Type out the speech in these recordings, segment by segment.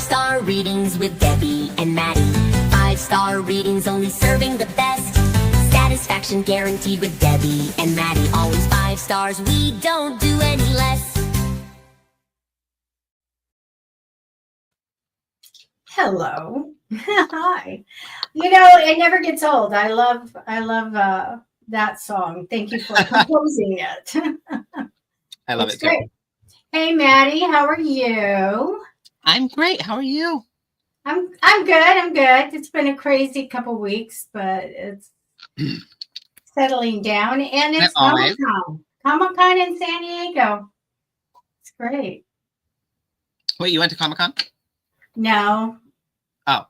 5-star readings with Debbie and Matty. 5-star readings only serving the best. Satisfaction guaranteed with Debbie and Matty. Always 5 stars, we don't do any less. Hello. Hi. You know, it never gets old. I love that song. Thank you for composing it. I love it too. Great. Hey, Matty, how are you? I'm great. How are you? I'm good. It's been a crazy couple weeks, but it's settling down, and it's Comic-Con in San Diego. It's great. Wait, you went to Comic-Con? No. Oh.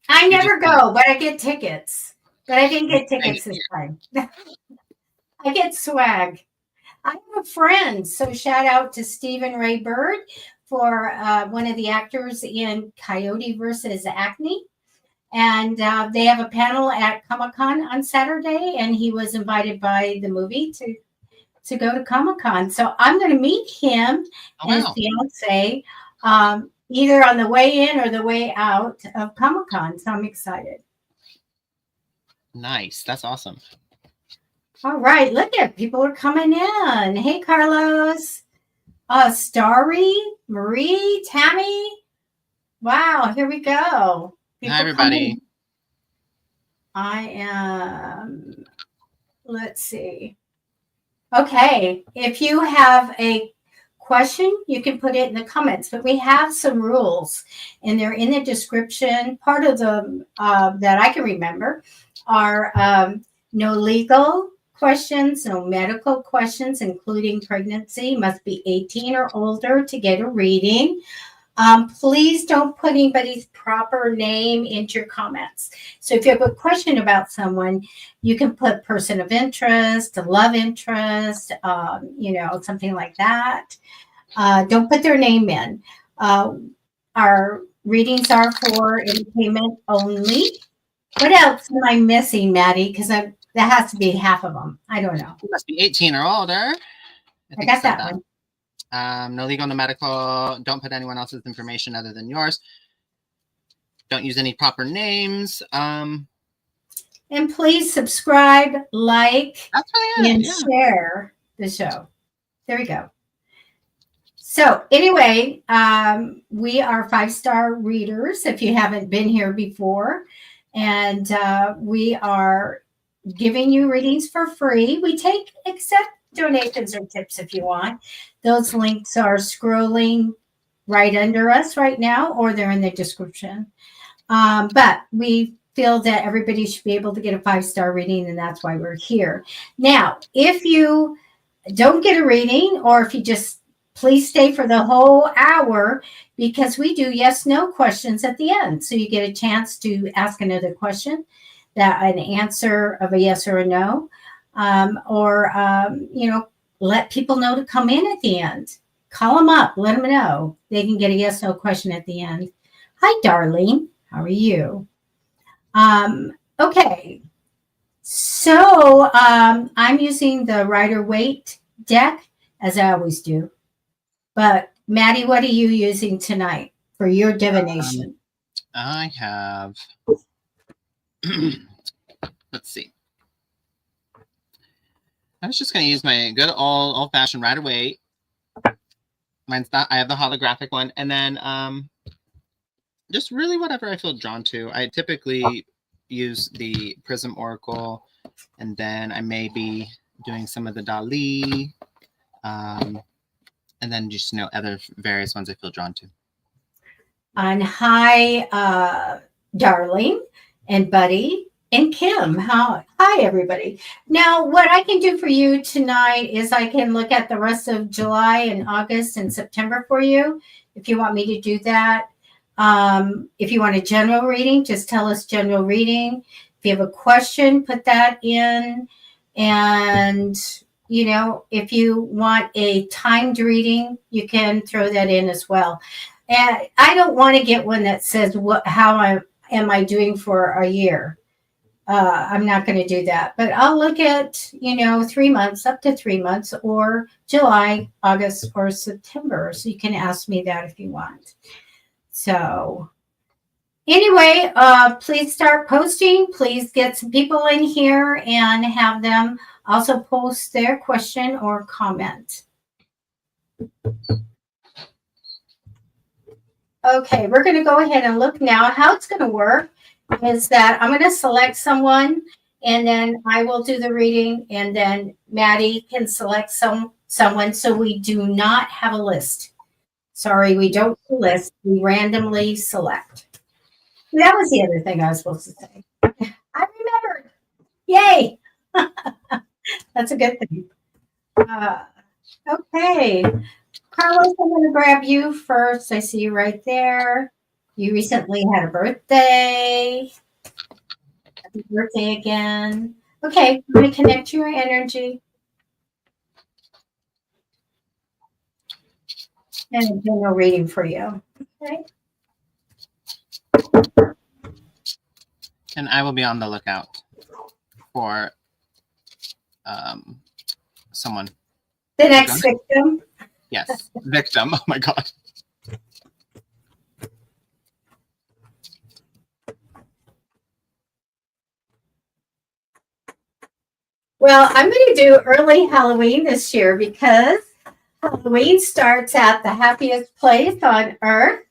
I never go, but I get tickets. But I didn't get tickets this time. I get swag. I have a friend, so shout out to Stephen Ray Bird for one of the actors in Coyote versus Acne. And they have a panel at Comic-Con on Saturday, and he was invited by the movie to go to Comic-Con. So I'm going to meet him and his fiance either on the way in or the way out of Comic-Con. So I'm excited. Nice. That's awesome. All right. Look at people are coming in. Hey, Carlos. Starry, Marie, Tammy. Wow. Here we go. Hi, everybody. I am, let's see. Okay. If you have a question, you can put it in the comments, but we have some rules and they're in the description. Part of them that I can remember are no legal questions, no medical questions, including pregnancy, must be 18 or older to get a reading. Please don't put anybody's proper name into your comments. So if you have a question about someone, you can put person of interest, a love interest, something like that. Don't put their name in. Our readings are for entertainment only. What else am I missing, Matty? Because that has to be half of them. I don't know. It must be 18 or older. I got that one. No legal, no medical. Don't put anyone else's information other than yours. Don't use any proper names. And please subscribe, like, and share the show. There we go. So anyway, we are 5-star readers if you haven't been here before. And we are giving you readings for free. We accept donations or tips if you want. Those links are scrolling right under us right now, or they're in the description. But we feel that everybody should be able to get a 5-star reading, and that's why we're here. Now, if you don't get a reading, or if you just please stay for the whole hour, because we do yes/no questions at the end. So you get a chance to ask another question, an answer of a yes or a no. Let people know to come in at the end. Call them up, let them know. They can get a yes/no question at the end. Hi, darling. How are you? Okay. So I'm using the Rider-Waite deck, as I always do. But Matty, what are you using tonight for your divination? I have, let's see. I was just going to use my good old-fashioned Rider-Waite. Mine's not, I have the holographic one. And then just really whatever I feel drawn to. I typically use the Prism Oracle, and then I may be doing some of the Dali, and then just, other various ones I feel drawn to. And hi, darling and Buddy and Kim. Hi, everybody. Now, what I can do for you tonight is I can look at the rest of July and August and September for you, if you want me to do that. If you want a general reading, just tell us general reading. If you have a question, put that in. And, if you want a timed reading, you can throw that in as well. And I don't want to get one that says, how am I doing for a year? I'm not going to do that. But I'll look at, 3 months, up to 3 months, or July, August, or September. So you can ask me that if you want. So anyway, please start posting. Please get some people in here and have them also post their question or comment. Okay, we're going to go ahead and look now. How it's going to work is that I'm going to select someone, and then I will do the reading, and then Matty can select someone, so we do not have a list. Sorry, we don't list. We randomly select. That was the other thing I was supposed to say. I remembered. Yay! That's a good thing. Okay. Carlos, I'm going to grab you first. I see you right there. You recently had a birthday. Happy birthday again. Okay, I'm going to connect your energy. And a general reading for you. Okay. And I will be on the lookout for someone. The next victim. Yes, victim. Oh my God. Well, I'm going to do early Halloween this year because Halloween starts at the happiest place on earth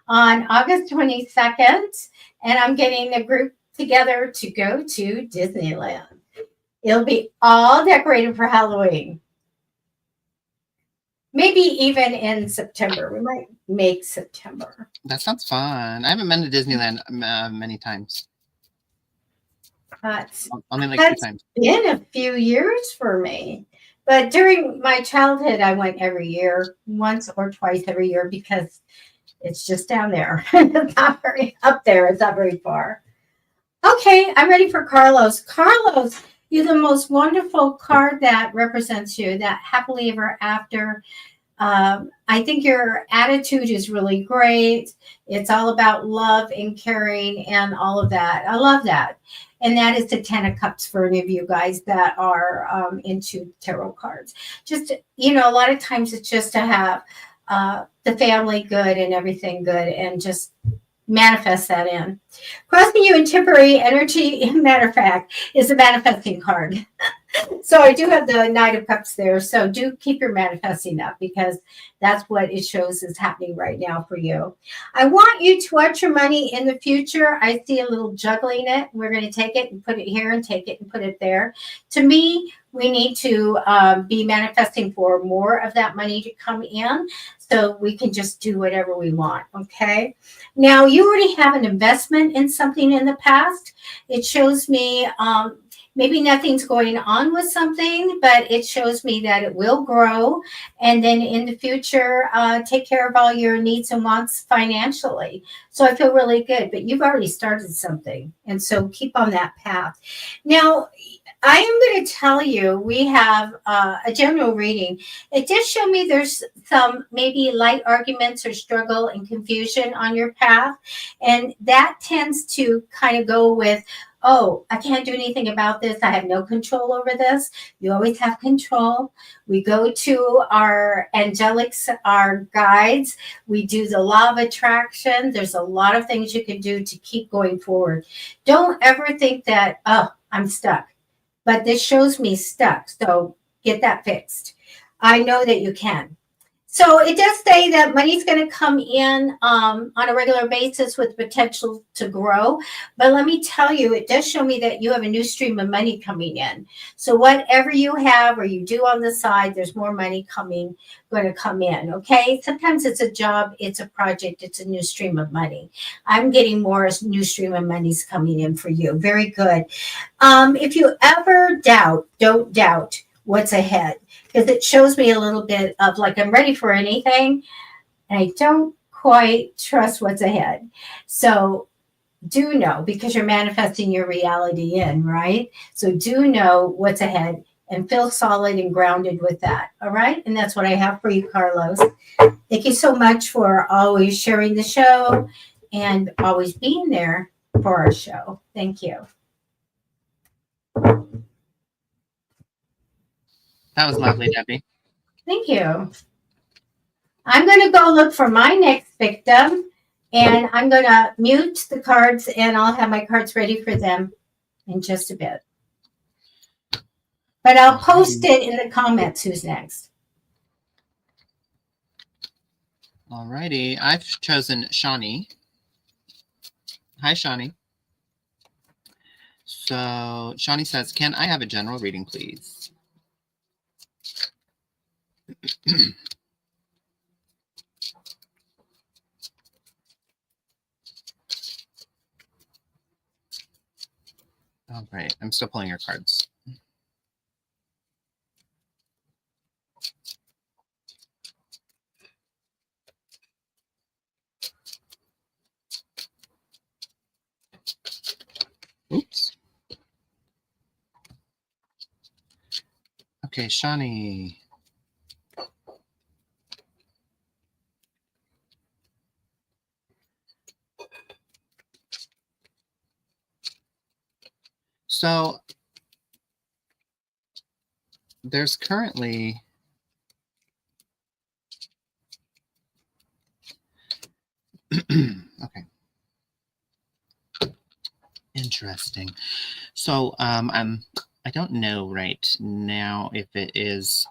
on August 22nd. And I'm getting a group together to go to Disneyland. It'll be all decorated for Halloween. Maybe even in September. We might make September. That sounds fun. I haven't been to Disneyland many times. Only like 2 times. Been a few years for me. But during my childhood, I went every year, once or twice every year, because it's just down there. It's not very up there. It's not very far. Okay, I'm ready for Carlos. Carlos, you're the most wonderful card that represents you, that happily ever after. I think your attitude is really great. It's all about love and caring and all of that. I love that. And that is the 10 of Cups for any of you guys that are into tarot cards. Just, a lot of times it's just to have the family good and everything good and just manifest that in. Crossing you in temporary energy, matter of fact, is a manifesting card. So I do have the Knight of Cups there. So do keep your manifesting up because that's what it shows is happening right now for you. I want you to watch your money in the future. I see a little juggling it. We're going to take it and put it here and take it and put it there. To me, we need to be manifesting for more of that money to come in so we can just do whatever we want. Okay. Now you already have an investment in something in the past. It shows me maybe nothing's going on with something, but it shows me that it will grow. And then in the future, take care of all your needs and wants financially. So I feel really good, but you've already started something. And so keep on that path. Now, I am going to tell you, we have a general reading. It did show me there's some maybe light arguments or struggle and confusion on your path. And that tends to kind of go with, oh, I can't do anything about this. I have no control over this. You always have control. We go to our angelics, our guides. We do the law of attraction. There's a lot of things you can do to keep going forward. Don't ever think that, oh, I'm stuck. But this shows me stuck. So get that fixed. I know that you can. So it does say that money's going to come in on a regular basis with potential to grow. But let me tell you, it does show me that you have a new stream of money coming in. So whatever you have or you do on the side, there's more money going to come in. Okay. Sometimes it's a job, it's a project, it's a new stream of money. I'm getting more new stream of money's coming in for you. Very good. If you ever doubt, don't doubt what's ahead. Because it shows me a little bit of like I'm ready for anything and I don't quite trust what's ahead. So do know because you're manifesting your reality in, right? So do know what's ahead and feel solid and grounded with that. All right. And that's what I have for you, Carlos. Thank you so much for always sharing the show and always being there for our show. Thank you. That was lovely, Debbie. Thank you. I'm going to go look for my next victim. And I'm going to mute the cards, and I'll have my cards ready for them in just a bit. But I'll post it in the comments who's next. Alrighty, I've chosen Shawnee. Hi, Shawnee. So Shawnee says, can I have a general reading, please? All right, I'm still pulling your cards. Oops. Okay, Shawnee. So there's currently okay. Interesting. So I don't know right now if this is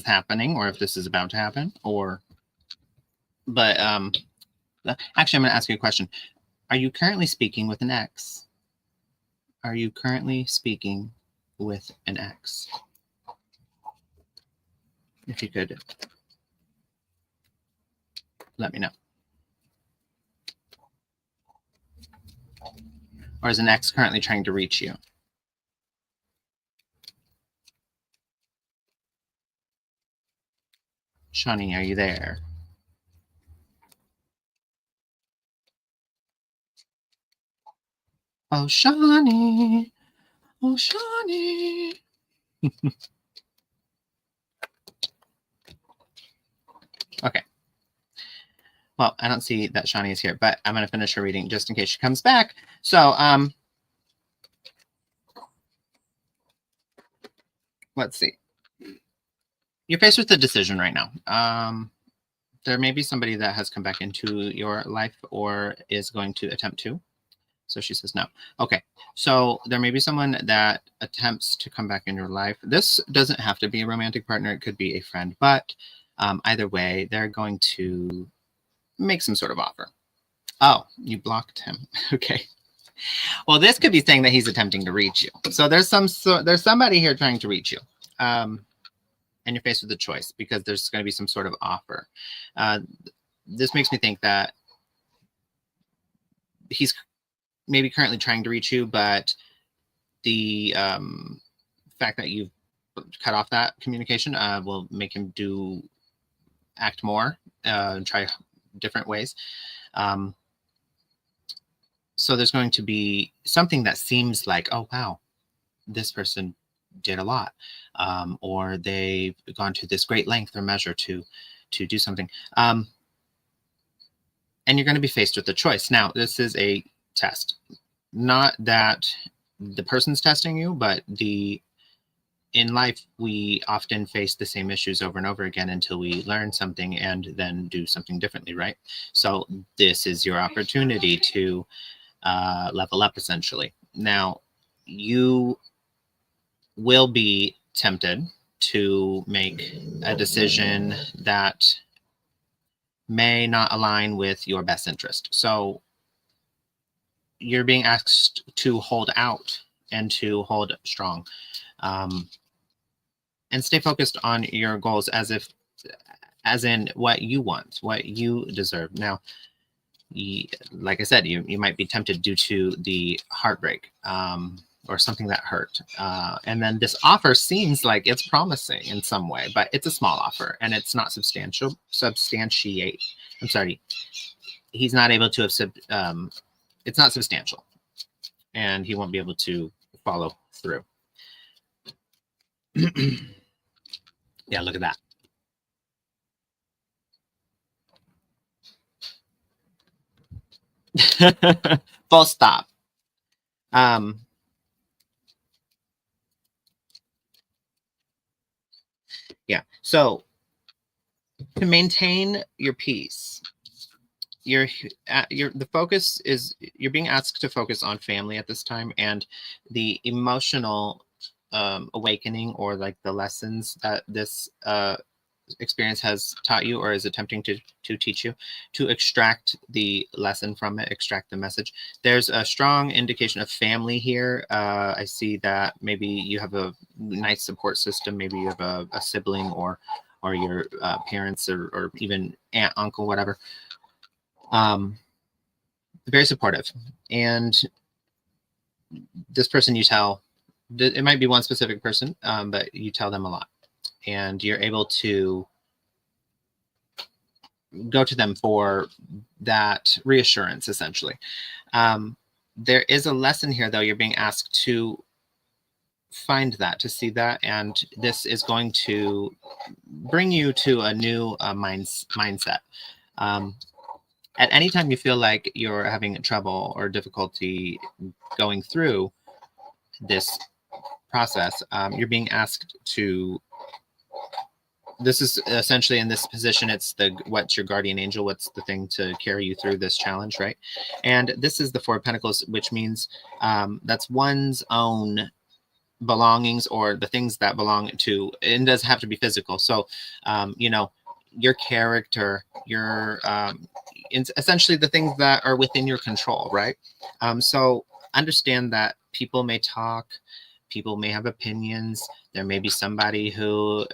happening or if this is about to happen, or but actually I'm going to ask you a question. Are you currently speaking with an ex? Are you currently speaking with an ex? If you could let me know. Or is an ex currently trying to reach you? Shawnee, are you there? Oh, Shawnee. Oh, Shawnee. Okay. Well, I don't see that Shawnee is here, but I'm going to finish her reading just in case she comes back. So, let's see. You're faced with a decision right now. There may be somebody that has come back into your life or is going to attempt to. So she says no. Okay. So there may be someone that attempts to come back in your life. This doesn't have to be a romantic partner. It could be a friend. But either way, they're going to make some sort of offer. Oh, you blocked him. Okay. Well, this could be saying that he's attempting to reach you. So there's somebody here trying to reach you. And you're faced with a choice because there's going to be some sort of offer. This makes me think that he's maybe currently trying to reach you, but the fact that you've cut off that communication will make him act more, try different ways. So there's going to be something that seems like, oh, wow, this person did a lot, or they've gone to this great length or measure to do something. And you're going to be faced with a choice. Now, this is a test. Not that the person's testing you, but in life, we often face the same issues over and over again until we learn something and then do something differently, right? So this is your opportunity to level up, essentially. Now, you will be tempted to make a decision that may not align with your best interest. So you're being asked to hold out and to hold strong, and stay focused on your goals as in what you want, what you deserve. Now, like I said, you might be tempted due to the heartbreak, or something that hurt. And then this offer seems like it's promising in some way, but it's a small offer and it's not substantiate. I'm sorry. He's not able to it's not substantial and he won't be able to follow through. Yeah, look at that. Full stop. Yeah. So To maintain your peace, the focus is, you're being asked to focus on family at this time, and the emotional awakening, or like the lessons that this experience has taught you or is attempting to teach you, to extract the lesson from it, extract the message. There's a strong indication of family here. I see that maybe you have a nice support system. Maybe you have a sibling, or your parents, or even aunt, uncle, whatever. Very supportive. And this person, you tell, it might be one specific person, but you tell them a lot, and you're able to go to them for that reassurance, essentially. There is a lesson here, though. You're being asked to find that, to see that, and this is going to bring you to a new mindset. At any time you feel like you're having trouble or difficulty going through this process, you're being asked to, this is essentially, in this position, it's what's your guardian angel, what's the thing to carry you through this challenge, right? And this is the Four of Pentacles, which means that's one's own belongings, or the things that belong to, it doesn't have to be physical. So, you know, your character, your essentially the things that are within your control, right? So understand that people may talk, people may have opinions. There may be somebody who,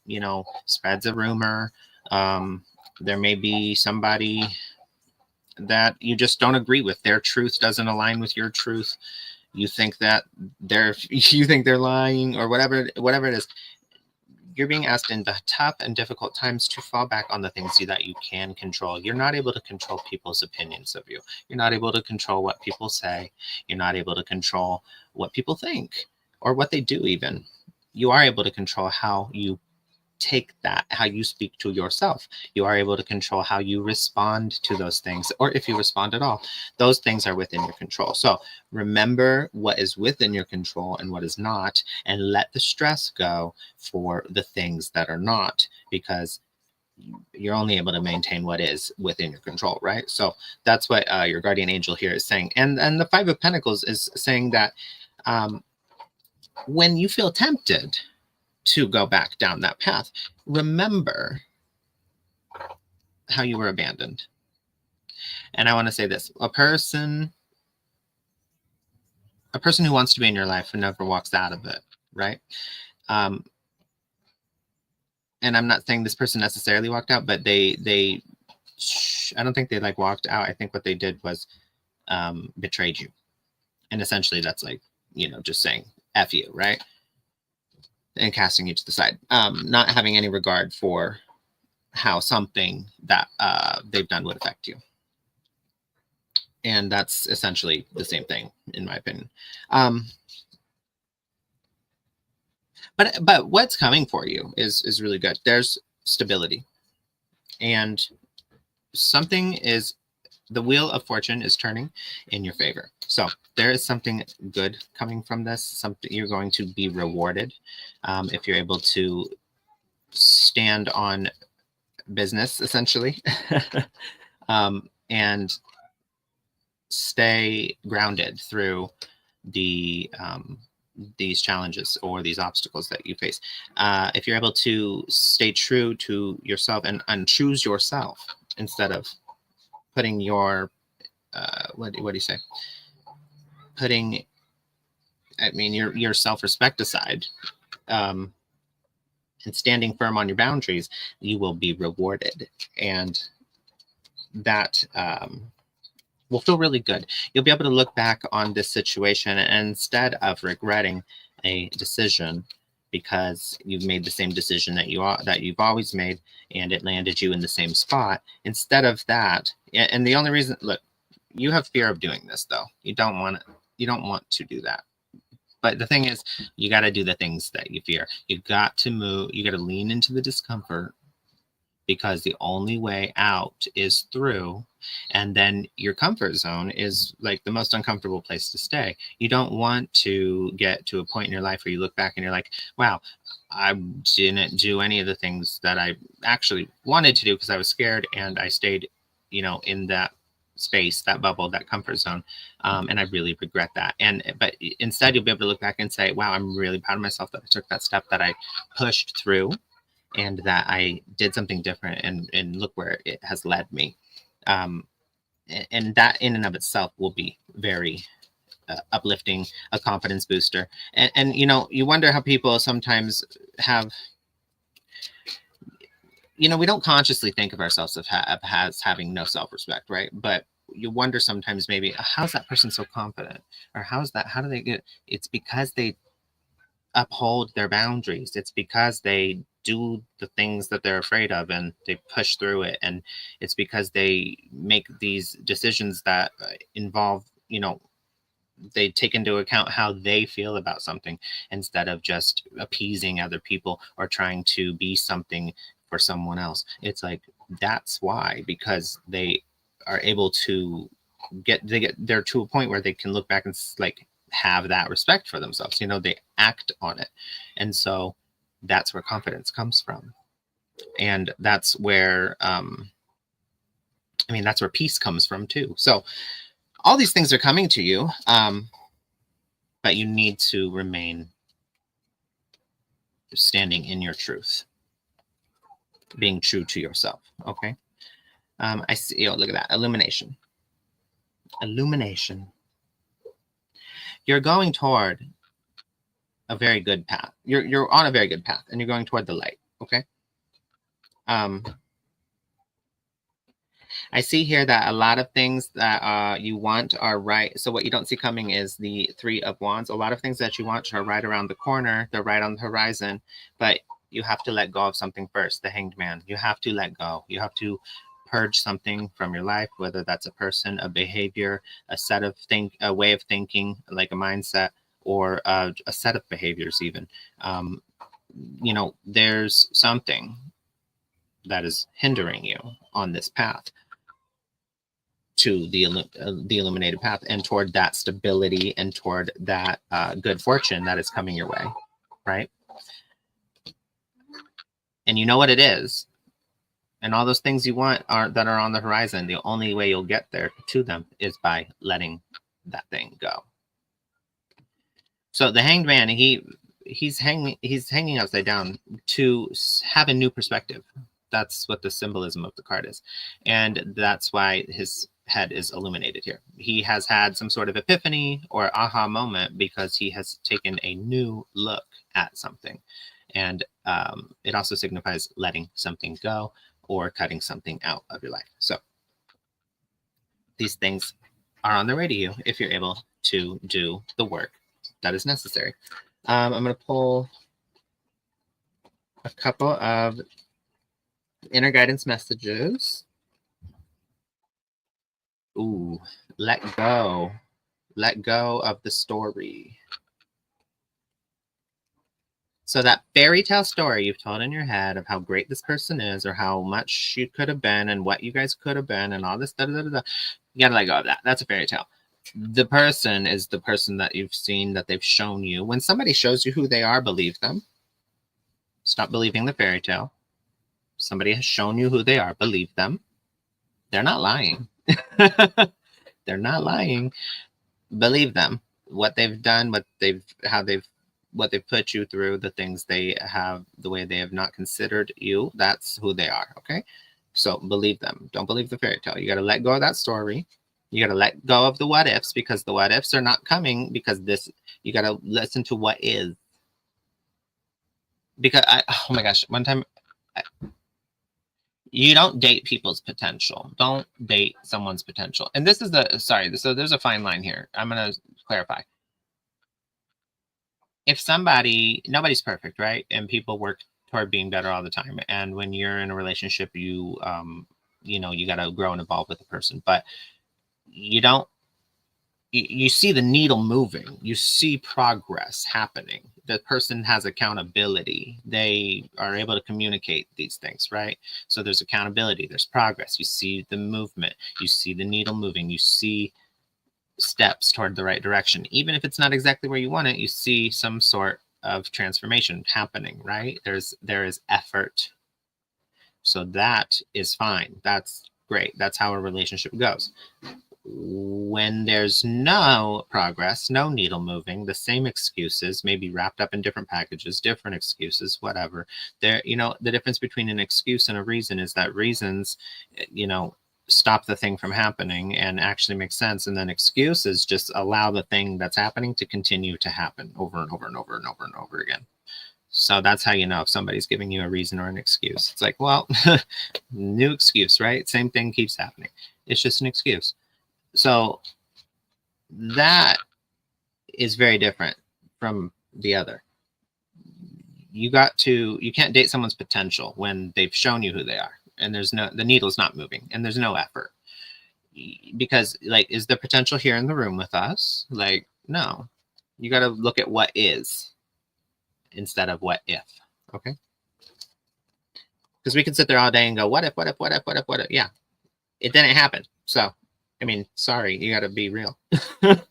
you know, spreads a rumor. There may be somebody that you just don't agree with. Their truth doesn't align with your truth. You think that you think they're lying, or whatever it is. You're being asked in the tough and difficult times to fall back on the things that you can control. You're not able to control people's opinions of you. You're not able to control what people say. You're not able to control what people think, or what they do even. You are able to control how you take that, how you speak to yourself. You are able to control how you respond to those things, or if you respond at all. Those things are within your control. So remember what is within your control and what is not, and let the stress go for the things that are not, because you're only able to maintain what is within your control, right? So that's what your guardian angel here is saying. And the Five of Pentacles is saying that when you feel tempted to go back down that path, remember how you were abandoned. And I want to say this: a person who wants to be in your life and never walks out of it, right? And I'm not saying this person necessarily walked out, but I don't think they like walked out. I think what they did was betrayed you. And essentially that's like, you know, just saying F you, right? And casting you to the side, not having any regard for how something that they've done would affect you. And that's essentially the same thing, in my opinion. But what's coming for you is really good. There's stability, and the wheel of fortune is turning in your favor. So there is something good coming from this. Something you're going to be rewarded if you're able to stand on business, essentially, and stay grounded through these challenges or these obstacles that you face. If you're able to stay true to yourself and choose yourself instead of putting your what do you say? Putting, I mean, your self-respect aside, and standing firm on your boundaries, you will be rewarded, and that will feel really good. You'll be able to look back on this situation, and instead of regretting a decision because you've made the same decision that you've always made, and it landed you in the same spot. Instead of that, and the only reason, look, you have fear of doing this, though. You don't want to do that. But the thing is, you got to do the things that you fear. You got to move. You got to lean into the discomfort because the only way out is through. And then your comfort zone is like the most uncomfortable place to stay. You don't want to get to a point in your life where you look back and you're like, wow, I didn't do any of the things that I actually wanted to do because I was scared, and I stayed, in that space, that bubble, that comfort zone. And I really regret that. But instead you'll be able to look back and say, wow, I'm really proud of myself that I took that step, that I pushed through, and that I did something different, and look where it has led me. And that in and of itself will be very uplifting, a confidence booster. And you wonder how people sometimes have, we don't consciously think of ourselves as having no self-respect, right? But you wonder sometimes, maybe, how's that person so confident? Or how do they get? It's because they uphold their boundaries. It's because they do the things that they're afraid of, and they push through it. And it's because they make these decisions that involve, they take into account how they feel about something, instead of just appeasing other people or trying to be something for someone else. It's like, that's why, because they are able to they're to a point where they can look back and like have that respect for themselves. They act on it. And so that's where confidence comes from. And that's where, that's where peace comes from too. So all these things are coming to you, but you need to remain standing in your truth, being true to yourself. Okay. I see. Oh, look at that. Illumination. You're going toward a very good path. You're on a very good path, and you're going toward the light. Okay. I see here that a lot of things that you want are right. So what you don't see coming is the Three of Wands. A lot of things that you want are right around the corner. They're right on the horizon, but you have to let go of something first. The Hanged Man. You have to let go. You have to purge something from your life, whether that's a person, a behavior, a way of thinking, like a mindset, or a set of behaviors even. There's something that is hindering you on this path to the illuminated path, and toward that stability, and toward that good fortune that is coming your way, right? And you know what it is. And all those things you want that are on the horizon, the only way you'll get there to them is by letting that thing go. So the Hanged Man, he's hanging upside down to have a new perspective. That's what the symbolism of the card is. And that's why his head is illuminated here. He has had some sort of epiphany or aha moment, because he has taken a new look at something. And it also signifies letting something go, or cutting something out of your life. So these things are on their way to you if you're able to do the work that is necessary. I'm going to pull a couple of inner guidance messages. Ooh, let go. Let go of the story. So that fairy tale story you've told in your head of how great this person is, or how much you could have been, and what you guys could have been, and all this, you gotta let go of that. That's a fairy tale. The person is the person that you've seen, that they've shown you. When somebody shows you who they are, believe them. Stop believing the fairy tale. Somebody has shown you who they are, believe them. They're not lying. They're not lying. Believe them. What they've done, what they've put you through, the things they have, the way they have not considered you, that's who they are. Okay. So believe them. Don't believe the fairy tale. You got to let go of that story. You got to let go of the what ifs, because the what ifs are not coming, because you got to listen to what is. Because oh my gosh, one time, you don't date people's potential. Don't date someone's potential. And this is so there's a fine line here. I'm going to clarify. If nobody's perfect, right? And people work toward being better all the time. And when you're in a relationship, you got to grow and evolve with the person. But you see the needle moving. You see progress happening. the person has accountability. They are able to communicate these things, right? So there's accountability, there's progress. You see the movement, you see the needle moving, you see steps toward the right direction. Even if it's not exactly where you want it, you see some sort of transformation happening, right? There is effort. So that is fine. That's great. That's how a relationship goes. When there's no progress, no needle moving, the same excuses, maybe wrapped up in different packages, different excuses, whatever. There, the difference between an excuse and a reason is that reasons, stop the thing from happening and actually make sense. And then excuses just allow the thing that's happening to continue to happen over and over and over and over and over again. So that's how you know if somebody's giving you a reason or an excuse. It's like, well, new excuse, right? Same thing keeps happening. It's just an excuse. So that is very different from the other. You can't date someone's potential when they've shown you who they are and the needle's not moving and there's no effort. Because is the potential here in the room with us? No. You got to look at what is instead of what if. Okay? Because we can sit there all day and go, what if? Yeah. It didn't happen. So sorry, you got to be real. It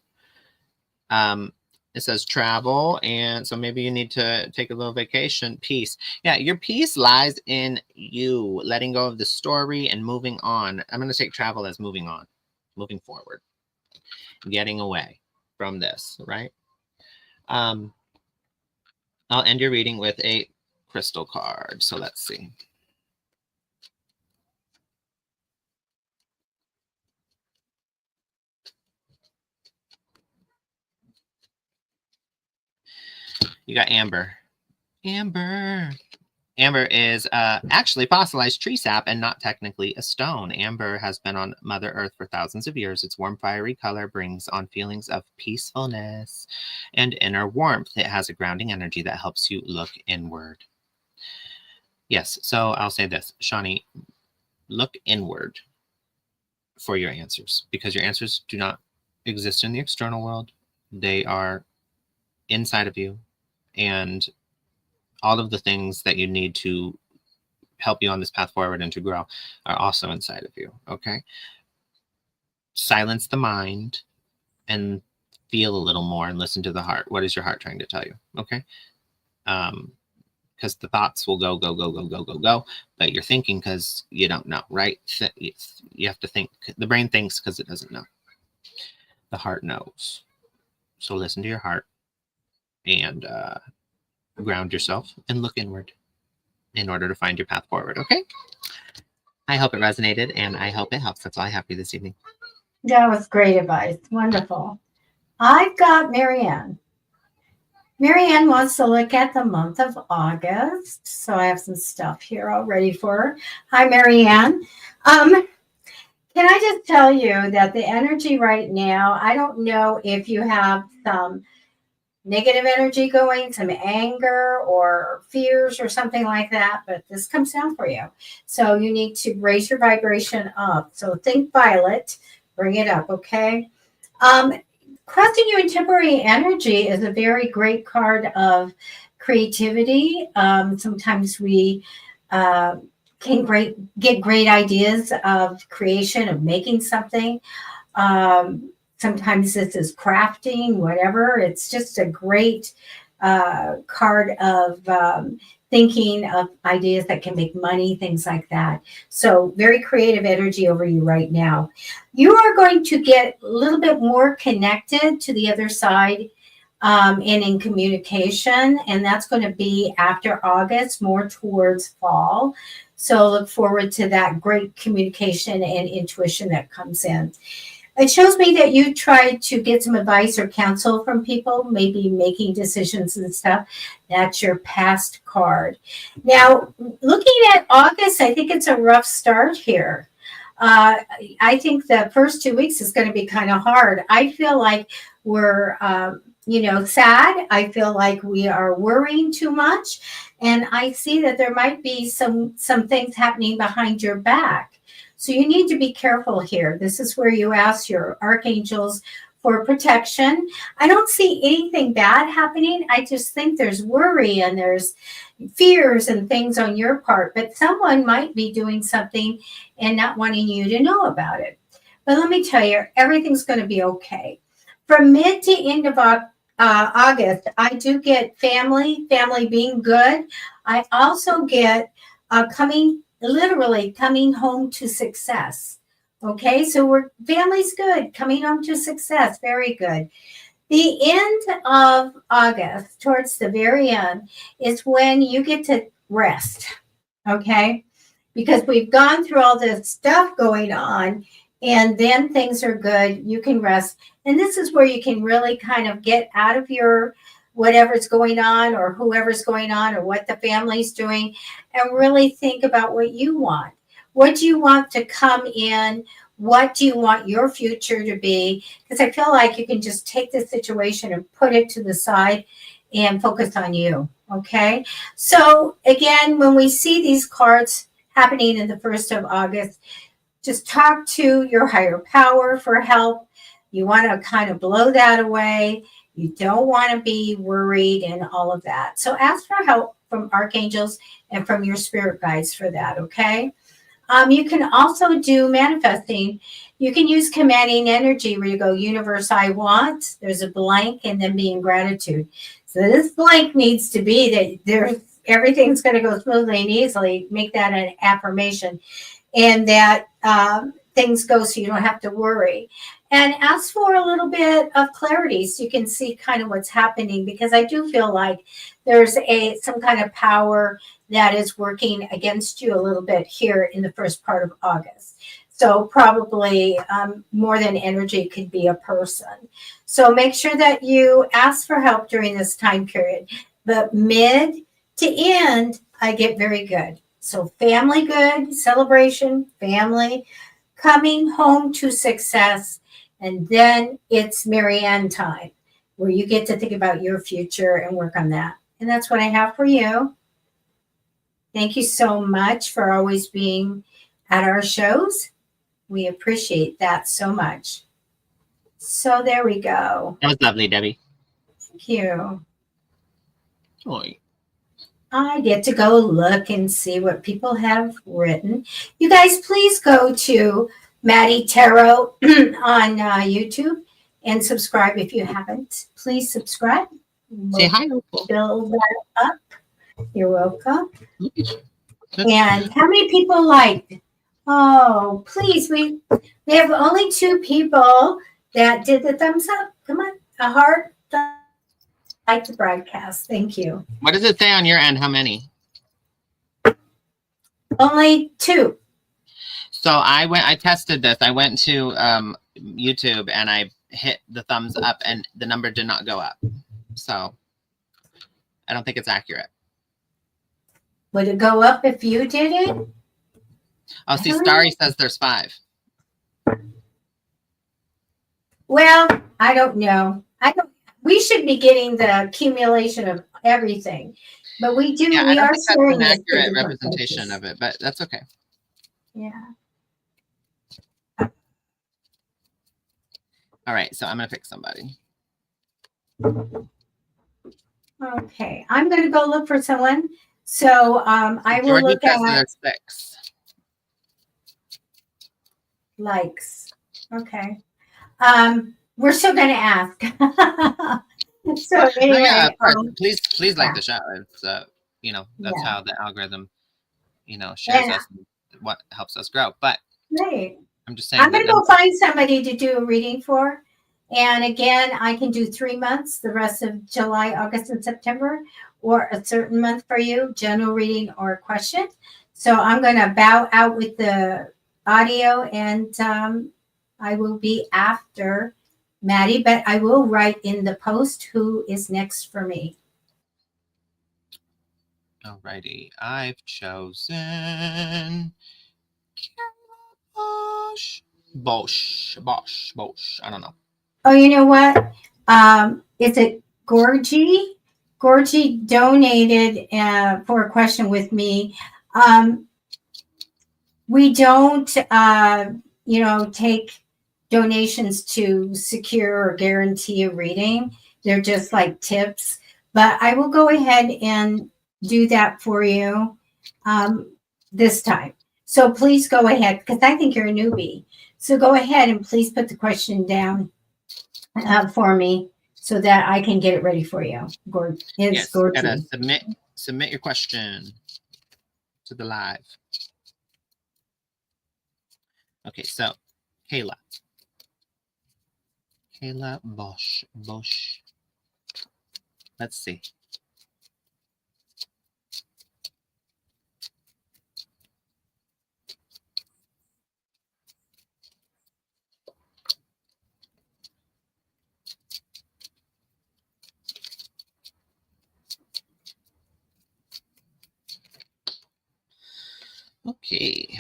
says travel, and so maybe you need to take a little vacation. Peace. Yeah, your peace lies in you letting go of the story and moving on. I'm going to take travel as moving on, moving forward, getting away from this, right? I'll end your reading with a crystal card. So let's see. You got amber. Amber is actually fossilized tree sap and not technically a stone. Amber has been on Mother Earth for thousands of years. Its warm, fiery color brings on feelings of peacefulness and inner warmth. It has a grounding energy that helps you look inward. Yes, so I'll say this, Shawnee, look inward for your answers, because your answers do not exist in the external world. They are inside of you. And all of the things that you need to help you on this path forward and to grow are also inside of you, okay? Silence the mind and feel a little more and listen to the heart. What is your heart trying to tell you, okay? Because the thoughts will go, but you're thinking because you don't know, right? You have to think. The brain thinks because it doesn't know. The heart knows. So listen to your heart. And ground yourself and look inward in order to find your path forward, okay? I hope it resonated and I hope it helps. That's all I have for you this evening. That was great advice. Wonderful. I've got Marianne. Marianne wants to look at the month of August. So I have some stuff here all ready for her. Hi, Marianne. Can I just tell you that the energy right now, I don't know if you have some negative energy going, some anger or fears or something like that, but this comes down for you. So you need to raise your vibration up. So think violet, bring it up, okay? Crossing you in temporary energy is a very great card of creativity. Sometimes we can get great ideas of creation, of making something. Sometimes this is crafting, whatever. It's just a great card of thinking of ideas that can make money, things like that. So very creative energy over you right now. You are going to get a little bit more connected to the other side and in communication. And that's going to be after August, more towards fall. So look forward to that great communication and intuition that comes in. It shows me that you tried to get some advice or counsel from people, maybe making decisions and stuff. That's your past card. Now, looking at August, I think it's a rough start here. I think the first 2 weeks is going to be kind of hard. I feel like we're, sad. I feel like we are worrying too much. And I see that there might be some things happening behind your back. So you need to be careful here. This is where you ask your archangels for protection. I don't see anything bad happening. I just think there's worry and there's fears and things on your part, but someone might be doing something and not wanting you to know about it. But let me tell you, everything's going to be okay. From mid to end of August, I do get family being good. I also get literally coming home to success. Okay, so family's good, coming home to success, very good. The end of August, towards the very end, is when you get to rest, okay? Because we've gone through all this stuff going on, and then things are good, you can rest. And this is where you can really kind of get out of your whatever's going on or whoever's going on or what the family's doing and really think about what you want. What do you want to come in? What do you want your future to be? Because I feel like you can just take the situation and put it to the side and focus on you. Okay. So again, when we see these cards happening in the 1st of August, just talk to your higher power for help. You want to kind of blow that away. You don't want to be worried and all of that. So ask for help from archangels and from your spirit guides for that. Okay. You can also do manifesting. You can use commanding energy where you go, universe, I want. There's a blank and then be in gratitude. So this blank needs to be that everything's going to go smoothly and easily. Make that an affirmation. And that things go so you don't have to worry. And ask for a little bit of clarity so you can see kind of what's happening, because I do feel like there's some kind of power that is working against you a little bit here in the first part of August. So probably more than energy could be a person. So make sure that you ask for help during this time period. But mid to end, I get very good. So family good, celebration, family, coming home to success. And then it's Marianne time where you get to think about your future and work on that. And that's what I have for you. Thank you so much for always being at our shows. We appreciate that so much. So there we go. That was lovely, Debbie. Thank you. Oy. I get to go look and see what people have written. You guys, please go to Matty Tarot on YouTube and subscribe if you haven't. Please subscribe. Say hi, Opal. Build that up. You're welcome. And how many people liked? Oh, please, we have only 2 people that did the thumbs up. Come on, a heart. Like the broadcast. Thank you. What does it say on your end? How many? Only 2. So I tested this. I went to YouTube and I hit the thumbs up and the number did not go up. So I don't think it's accurate. Would it go up if you did it? Oh, see, Starry says there's 5. Well, I don't know. We should be getting the accumulation of everything, but we do. Yeah, we I don't are think that's sharing an this to accurate different representation places. of it, but that's okay. Yeah. All right, so I'm gonna pick somebody. Okay, I'm going to go look for someone. So I will Georgie look says at there's 6. likes. Okay. We're still going to ask. So No, anyway, yeah, of course. Please like yeah. the show. It's that's Yeah. how the algorithm, shares Yeah. us and what helps us grow. But Great. I'm just saying I'm that going to go find somebody to do a reading for. And again, I can do 3 months, the rest of July, August, and September, or a certain month for you, general reading or a question. So I'm going to bow out with the audio, and I will be after Matty, but I will write in the post who is next for me. Alrighty, I've chosen Bosch. I don't know. Oh, you know what? Is it Gorgie? Gorgie donated for a question with me. We don't, take donations to secure or guarantee a reading. They're just like tips. But I will go ahead and do that for you this time. So please go ahead, because I think you're a newbie. So go ahead and please put the question down for me so that I can get it ready for you. Yes, gotta submit your question to the live. Okay, so Kayla Bosch. Let's see. Okay.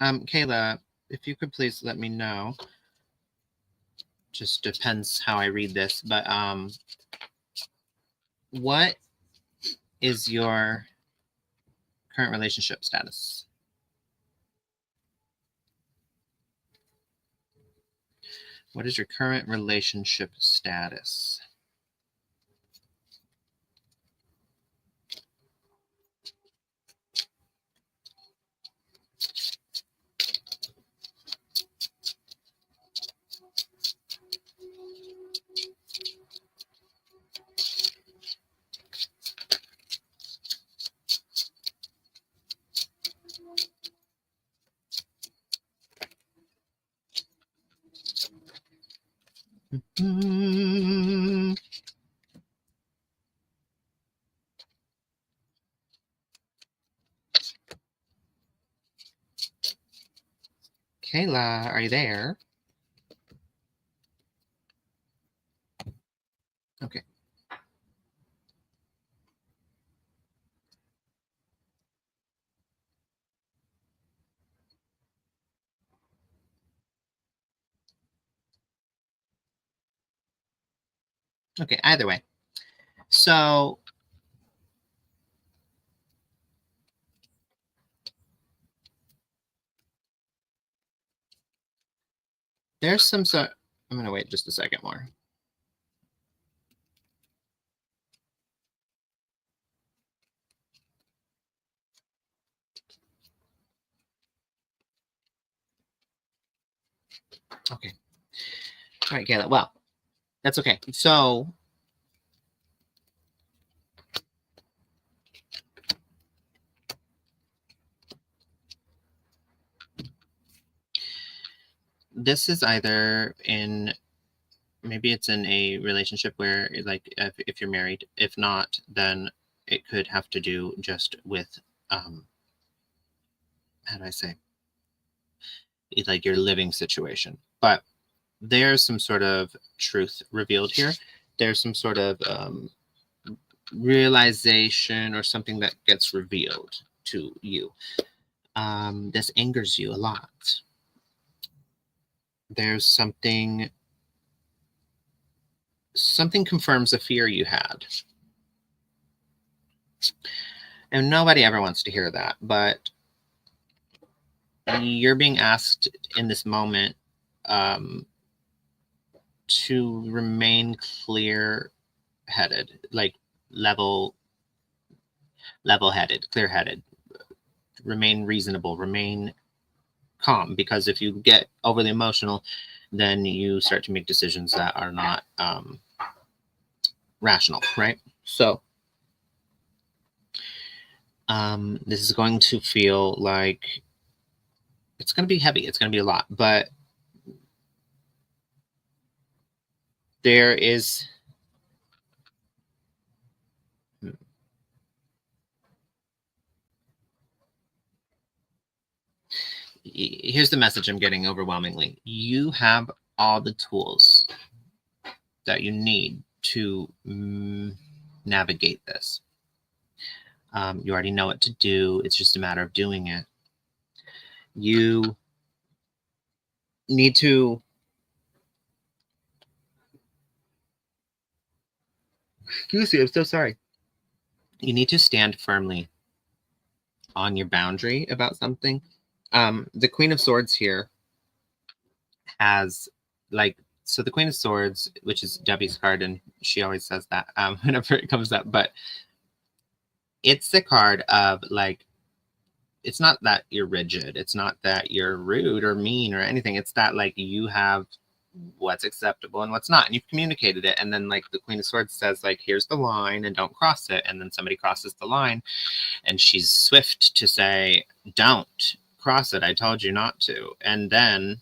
Kayla, if you could please let me know. Just depends how I read this, but what is your current relationship status? What is your current relationship status? Kayla, are you there? Okay. Okay, either way. So there's some sort. I'm gonna wait just a second more. Okay. All right, Kayla. Well, that's okay. So this is either in, maybe it's in a relationship where, like, if you're married. If not, then it could have to do just with how do I say, like your living situation. But there's some sort of truth revealed here. There's some sort of realization or something that gets revealed to you. This angers you a lot. There's something confirms a fear you had. And nobody ever wants to hear that, but you're being asked in this moment to remain clear-headed, like level-headed, clear-headed, remain reasonable, remain calm, because if you get overly emotional, then you start to make decisions that are not rational, right? So this is going to feel like it's going to be heavy. It's going to be a lot, but there is here's the message I'm getting overwhelmingly. You have all the tools that you need to navigate this. You already know what to do. It's just a matter of doing it. You need to excuse me, I'm so sorry. you need to stand firmly on your boundary about something. The Queen of Swords here has like, so the Queen of Swords, which is Debbie's card, and she always says that whenever it comes up, but it's the card of like, it's not that you're rigid, it's not that you're rude or mean or anything, it's that like you have what's acceptable and what's not, and you've communicated it, and then like the Queen of Swords says like, here's the line and don't cross it, and then somebody crosses the line and she's swift to say, don't cross it, I told you not to, and then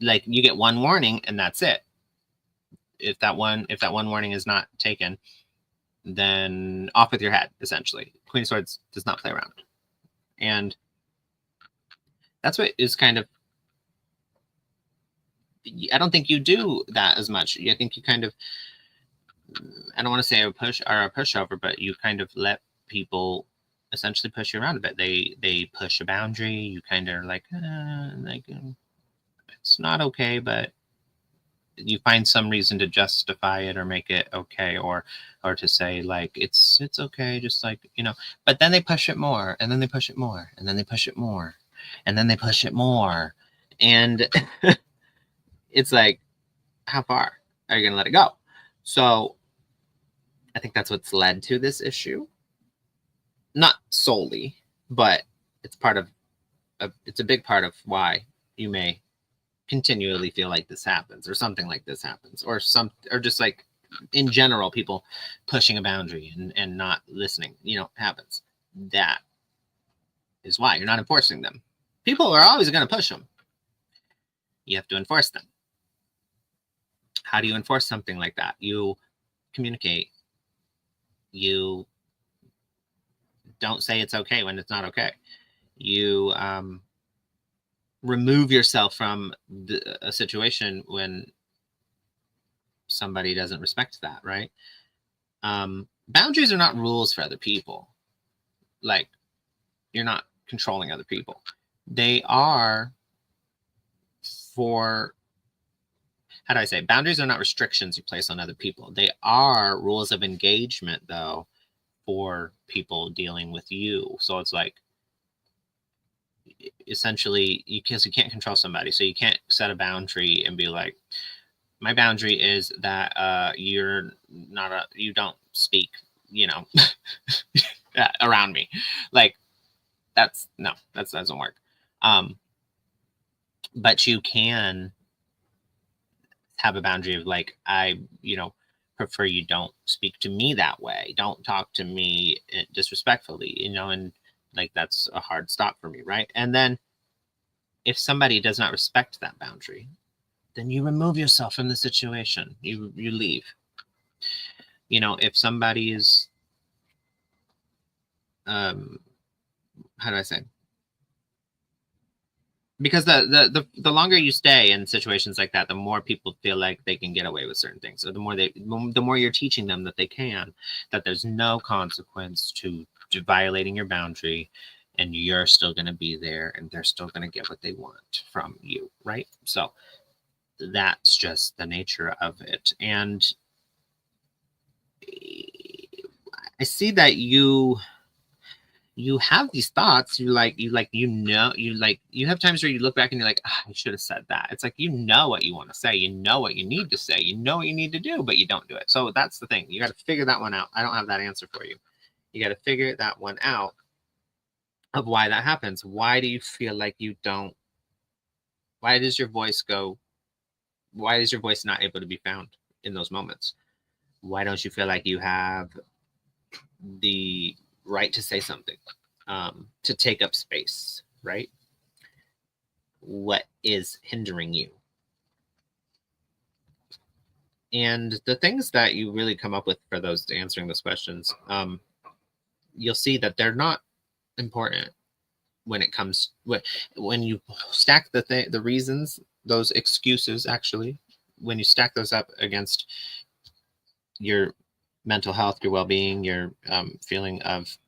like you get one warning and that's it. If that one warning is not taken, then off with your head, essentially. Queen of Swords does not play around. And that's what is kind of, I don't think you do that as much. I think you kind of, I don't want to say a push or a pushover, but you kind of let people essentially push you around a bit. They push a boundary. You kind of like it's not okay, but you find some reason to justify it or make it okay, or to say like it's okay, just like, you know. But then they push it more, and then they push it more, and then they push it more, and then they push it more, and it's like, how far are you gonna let it go? So I think that's what's led to this issue. Not solely, but it's part of it's a big part of why you may continually feel like this happens, or something like this happens, or just like in general, people pushing a boundary and not listening, you know, happens. That is why you're not enforcing them. People are always going to push them. You have to enforce them. How do you enforce something like that? You communicate. You don't say it's okay when it's not okay. You remove yourself from a situation when somebody doesn't respect that, right? Boundaries are not rules for other people. Like, you're not controlling other people. They are for, how do I say, boundaries are not restrictions you place on other people. They are rules of engagement, though, for people dealing with you. So it's like, essentially, you can't control somebody, so you can't set a boundary and be like, my boundary is that you don't speak, you know, around me. Like, that doesn't work. But you can have a boundary of like, I, you know, prefer you don't speak to me that way. Don't talk to me disrespectfully, you know, and like, that's a hard stop for me, right? And then if somebody does not respect that boundary, then you remove yourself from the situation. You leave. You know, if somebody is, how do I say? Because the longer you stay in situations like that, the more people feel like they can get away with certain things. So the more you're teaching them that they can, that there's no consequence to violating your boundary, and you're still going to be there, and they're still going to get what they want from you, right? So that's just the nature of it. And I see that you have these thoughts. You have times where you look back and you're like, I should have said that. It's like, you know what you want to say, you know what you need to say, you know what you need to do, but you don't do it. So that's the thing. You got to figure that one out. I don't have that answer for you. You got to figure that one out, of why that happens. Why do you feel like you don't? Why does your voice not able to be found in those moments? Why don't you feel like you have the right to say something, to take up space, right? What is hindering you? And the things that you really come up with for those answering those questions, you'll see that they're not important when it comes, when you stack the reasons, those excuses, actually, when you stack those up against your mental health, your well-being, your feeling of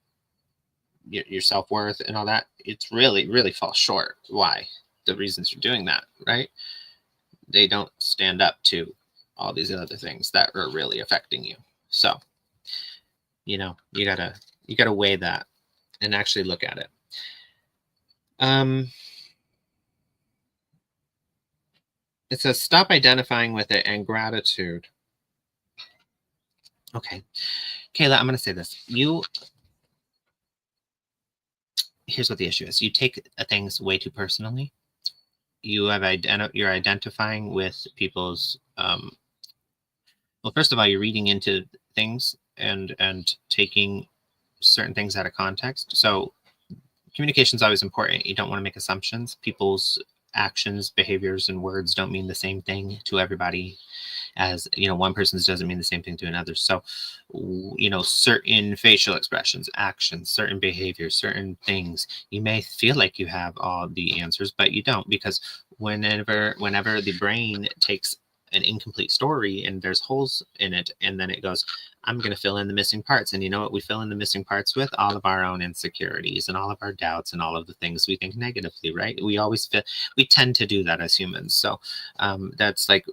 your self-worth and all that, it's really falls short. Why? The reasons you're doing that, right? They don't stand up to all these other things that are really affecting you. So you gotta weigh that and actually look at it. It says stop identifying with it and gratitude. Okay, Kayla, I'm gonna say this. Here's what the issue is. You take things way too personally. You're identifying with people's well, first of all, you're reading into things and taking certain things out of context. So communication is always important. You don't want to make assumptions. People's actions, behaviors, and words don't mean the same thing to everybody. As one person's doesn't mean the same thing to another. So certain facial expressions, actions, certain behaviors, certain things, you may feel like you have all the answers, but you don't, because whenever the brain takes an incomplete story and there's holes in it, and then it goes, I'm going to fill in the missing parts. And you know what we fill in the missing parts with? All of our own insecurities and all of our doubts and all of the things we think negatively, right? We tend to do that as humans. So that's like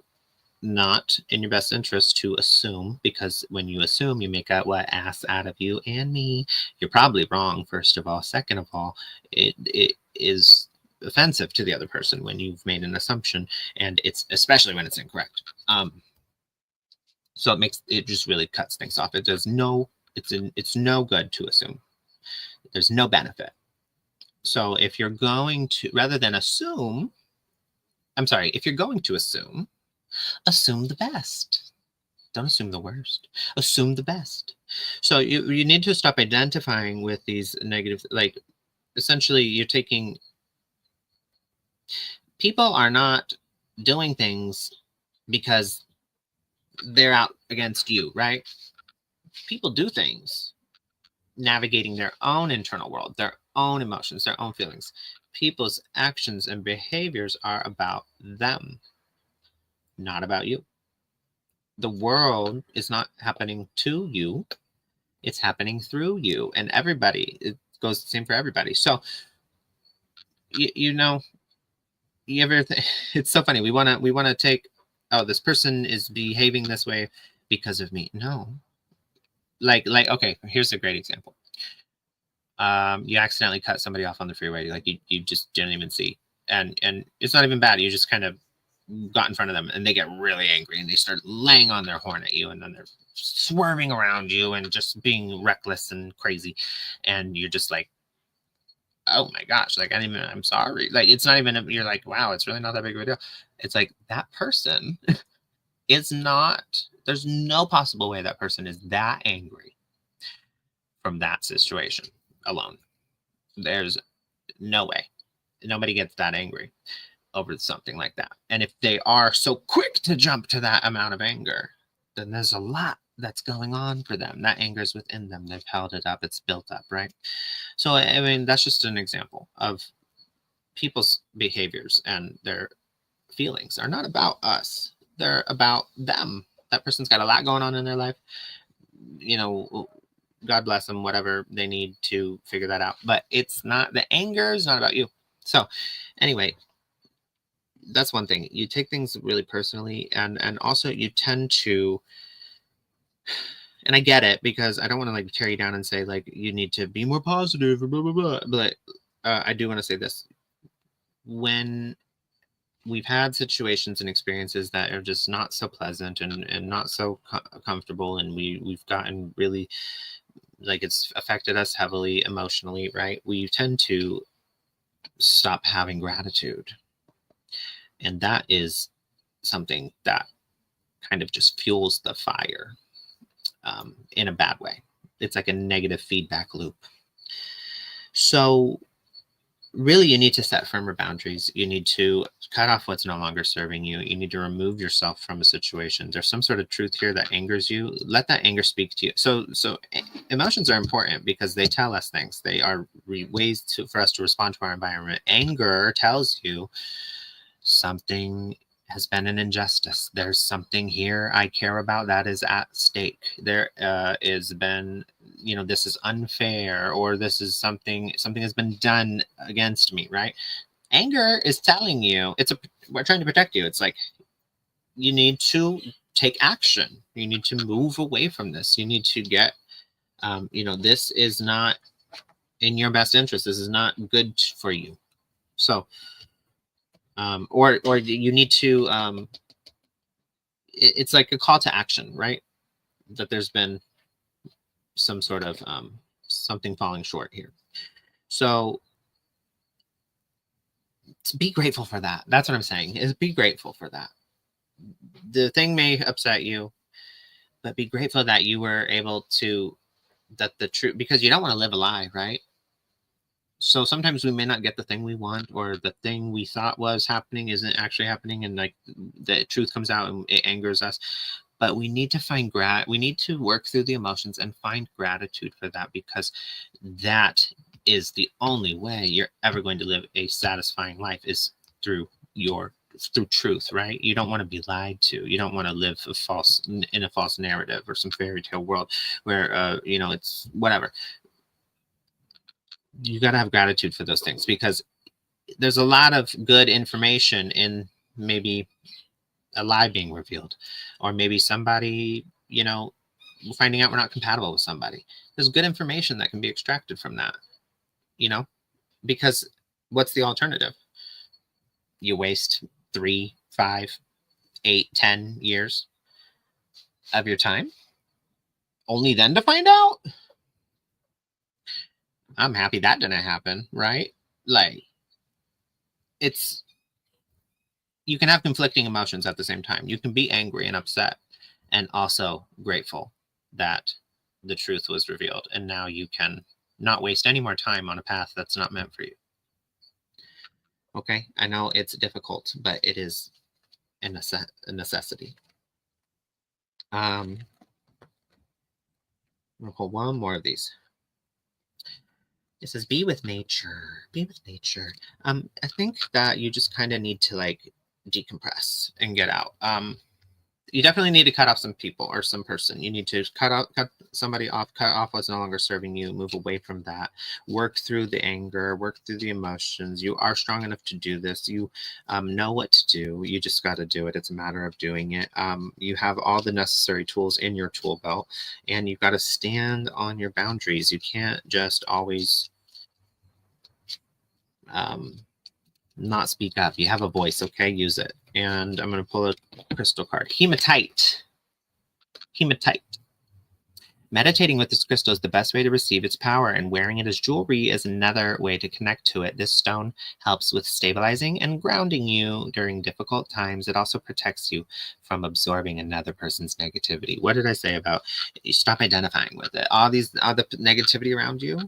not in your best interest to assume, because when you assume, you make a ass out of you and me. You're probably wrong, first of all. Second of all, it is offensive to the other person when you've made an assumption, and it's especially when it's incorrect. So it just really cuts things off. It's no good to assume. There's no benefit. So if you're going to, rather than assume, if you're going to assume the best. Don't assume the worst. Assume the best. So you need to stop identifying with these negative, like, essentially you're taking, people are not doing things because they're out against you, right? People do things navigating their own internal world, their own emotions, their own feelings. People's actions and behaviors are about them, not about you. The world is not happening to you. It's happening through you and everybody. It goes the same for everybody. So, it's so funny. We want to take, oh, this person is behaving this way because of me. No. Like, okay, here's a great example. You accidentally cut somebody off on the freeway. Like you just didn't even see. And it's not even bad. You just kind of got in front of them and they get really angry and they start laying on their horn at you, and then they're swerving around you and just being reckless and crazy. And you're just like, oh my gosh, like I'm sorry. Like, it's not even, you're like, wow, it's really not that big of a deal. It's like, that person is not, there's no possible way that person is that angry from that situation alone. There's no way. Nobody gets that angry over something like that. And if they are so quick to jump to that amount of anger, then there's a lot that's going on for them. That anger is within them. They've held it up. It's built up, right? So, I mean, that's just an example of people's behaviors, and their feelings are not about us. They're about them. That person's got a lot going on in their life. God bless them, whatever they need to figure that out. But it's not, the anger is not about you. So anyway, that's one thing. You take things really personally, and also you tend to, and I get it, because I don't want to like tear you down and say like you need to be more positive or blah blah blah, but I do want to say this. When we've had situations and experiences that are just not so pleasant and not so comfortable, and we've gotten really, like, it's affected us heavily emotionally, right? We tend to stop having gratitude. And that is something that kind of just fuels the fire in a bad way. It's like a negative feedback loop. So really, you need to set firmer boundaries. You need to cut off what's no longer serving you. You need to remove yourself from a situation. There's some sort of truth here that angers you. Let that anger speak to you. So emotions are important because they tell us things. They are ways for us to respond to our environment. Anger tells you something has been an injustice. There's something here I care about that is at stake. There has been, this is unfair, or this is something has been done against me, right? Anger is telling you, we're trying to protect you. It's like, you need to take action. You need to move away from this. You need to get You know, this is not in your best interest. This is not good for you. So, or you need to, it's like a call to action, right? That there's been some sort of something falling short here. So be grateful for that. That's what I'm saying, is be grateful for that. The thing may upset you, but be grateful that you were able to, that the truth, because you don't want to live a lie, right? So sometimes we may not get the thing we want, or the thing we thought was happening isn't actually happening, and like the truth comes out and it angers us. But we need to find we need to work through the emotions and find gratitude for that, because that is the only way you're ever going to live a satisfying life, is through truth, right? You don't want to be lied to. You don't want to live in a false narrative or some fairy tale world where you know, it's whatever. You got to have gratitude for those things, because there's a lot of good information in maybe a lie being revealed, or maybe somebody, you know, finding out we're not compatible with somebody. There's good information that can be extracted from that, you know, because what's the alternative? You waste 3, 5, 8, 10 years of your time only then to find out. I'm happy that didn't happen, right? Like, it's, you can have conflicting emotions at the same time. You can be angry and upset and also grateful that the truth was revealed, and now you can not waste any more time on a path that's not meant for you. Okay, I know it's difficult, but it is a necessity. I'll pull one more of these. It says, be with nature. Be with nature. I think that you just kind of need to like decompress and get out. You definitely need to cut off some people or some person. You need to cut somebody off, cut off what's no longer serving you, move away from that, work through the anger, work through the emotions. You are strong enough to do this. You know what to do. You just got to do it. It's a matter of doing it. You have all the necessary tools in your tool belt, and you've got to stand on your boundaries. You can't just always not speak up. You have a voice, okay? Use it. And I'm going to pull a crystal card. Hematite. Hematite. Meditating with this crystal is the best way to receive its power, and wearing it as jewelry is another way to connect to it. This stone helps with stabilizing and grounding you during difficult times. It also protects you from absorbing another person's negativity. What did I say about you stop identifying with it? All the negativity around you,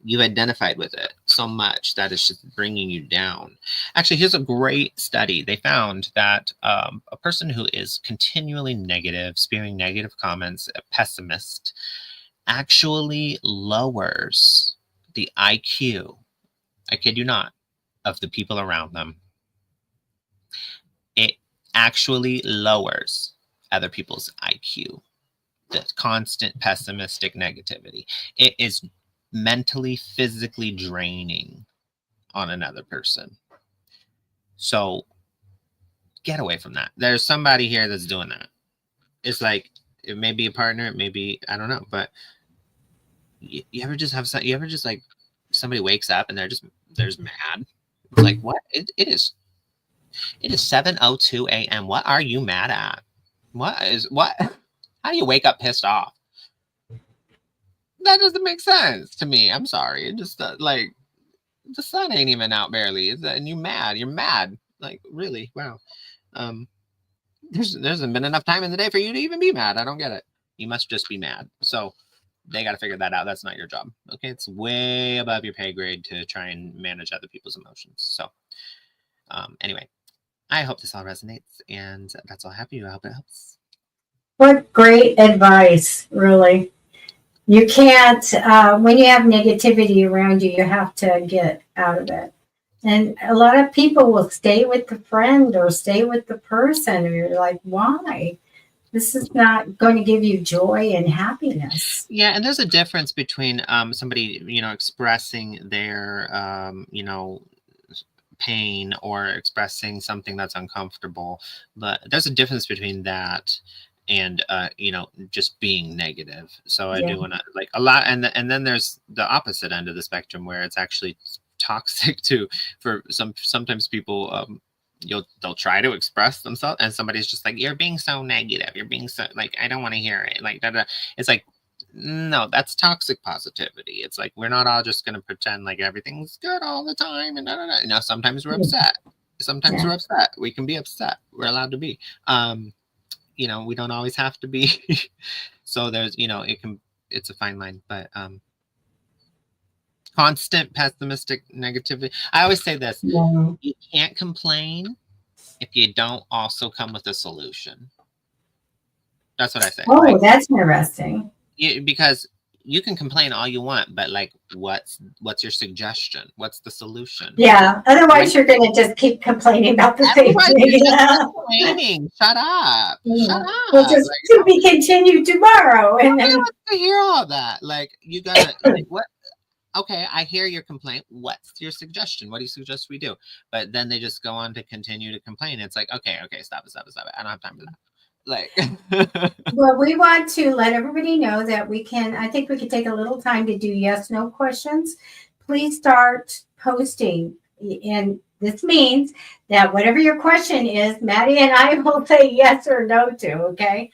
you've identified with it so much that it's just bringing you down. Actually, here's a great study. They found that a person who is continually negative, spewing negative comments, a pessimist, actually lowers the IQ, I kid you not, of the people around them. It actually lowers other people's IQ, the constant pessimistic negativity. It is mentally, physically draining on another person. So get away from that. There's somebody here that's doing that. It's like, it may be a partner, it may be, I don't know, but you ever just have some, you ever just like somebody wakes up and there's mad. It's like, what? It is 7:02 a.m. What are you mad at? What? How do you wake up pissed off? That doesn't make sense to me. I'm sorry. It just like the sun ain't even out barely, and you're mad. You're mad. Like, really? Wow. There hasn't been enough time in the day for you to even be mad. I don't get it. You must just be mad. So they got to figure that out. That's not your job. Okay, it's way above your pay grade to try and manage other people's emotions. So anyway, I hope this all resonates, and that's all I have for you. I hope it helps. What great advice, really. You can't, when you have negativity around you, you have to get out of it. And a lot of people will stay with the friend or stay with the person, and you're like, why? This is not going to give you joy and happiness. Yeah, and there's a difference between somebody, expressing their, pain or expressing something that's uncomfortable. But there's a difference between that and just being negative. So I Yeah. do want to like a lot, and then there's the opposite end of the spectrum where it's actually toxic too for sometimes people. They'll try to express themselves, and somebody's just like, you're being so negative, you're being so like, I don't want to hear it, like that. It's like, no, that's toxic positivity. It's like, we're not all just going to pretend like everything's good all the time, and sometimes we're upset. Sometimes we're upset. We can be upset. We're allowed to be. We don't always have to be. So there's, it's a fine line, but constant pessimistic negativity. I always say this: Yeah. you can't complain if you don't also come with a solution. That's what I say. Oh, that's interesting. Because you can complain all you want, but like, what's your suggestion? What's the solution? Yeah. Otherwise, you're going to just keep complaining about the same Otherwise, thing. you're just complaining. Shut up. Shut We'll up. just Like, to be continued tomorrow, and nobody then wants to hear all that. Like, you gotta like, what? Okay, I hear your complaint. What's your suggestion? What do you suggest we do? But then they just go on to continue to complain. It's like, okay, stop it. I don't have time for that. Like, well, we want to let everybody know that I think we could take a little time to do yes, no questions. Please start posting. And this means that whatever your question is, Matty and I will say yes or no to, okay?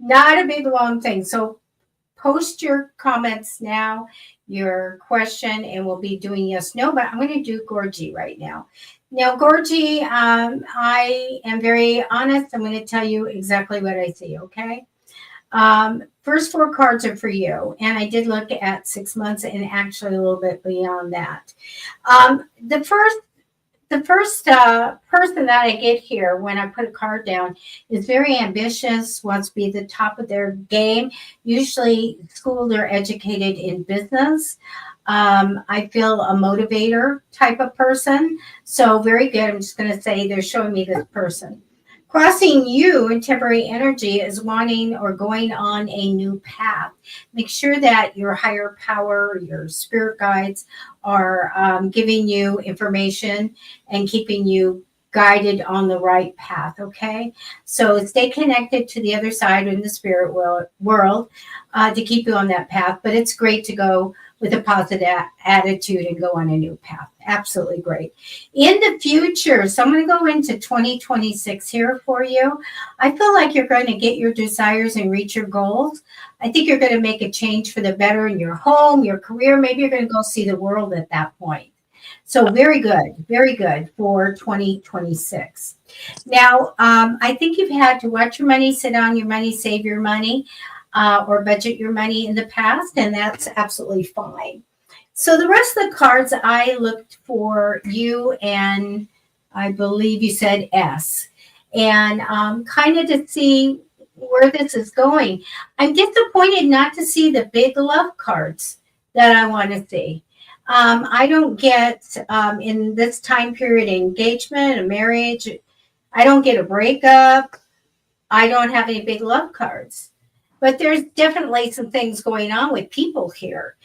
Not a big long thing. So post your comments now, your question, and we'll be doing yes, no, but I'm going to do Gorgie right now. Now, Gorgie, I am very honest. I'm going to tell you exactly what I see, okay? First 4 cards are for you, and I did look at 6 months and actually a little bit beyond that. The first person that I get here when I put a card down is very ambitious, wants to be at the top of their game, usually schooled or educated in business. I feel a motivator type of person. So very good. I'm just going to say they're showing me this person. Crossing you in temporary energy is wanting or going on a new path. Make sure that your higher power, your spirit guides are giving you information and keeping you guided on the right path, okay? So stay connected to the other side in the spirit world to keep you on that path, but it's great to go with a positive attitude and go on a new path. Absolutely great. In the future, so I'm going to go into 2026 here for you. I feel like you're going to get your desires and reach your goals. I think you're going to make a change for the better in your home, your career. Maybe you're going to go see the world at that point. So very good for 2026. Now, I think you've had to watch your money, sit on your money, save your money, or budget your money in the past, and that's absolutely fine. So the rest of the cards, I looked for you, and I believe you said S, and kind of to see where this is going. I'm disappointed not to see the big love cards that I want to see. I don't get in this time period engagement, a marriage. I don't get a breakup. I don't have any big love cards. But there's definitely some things going on with people here.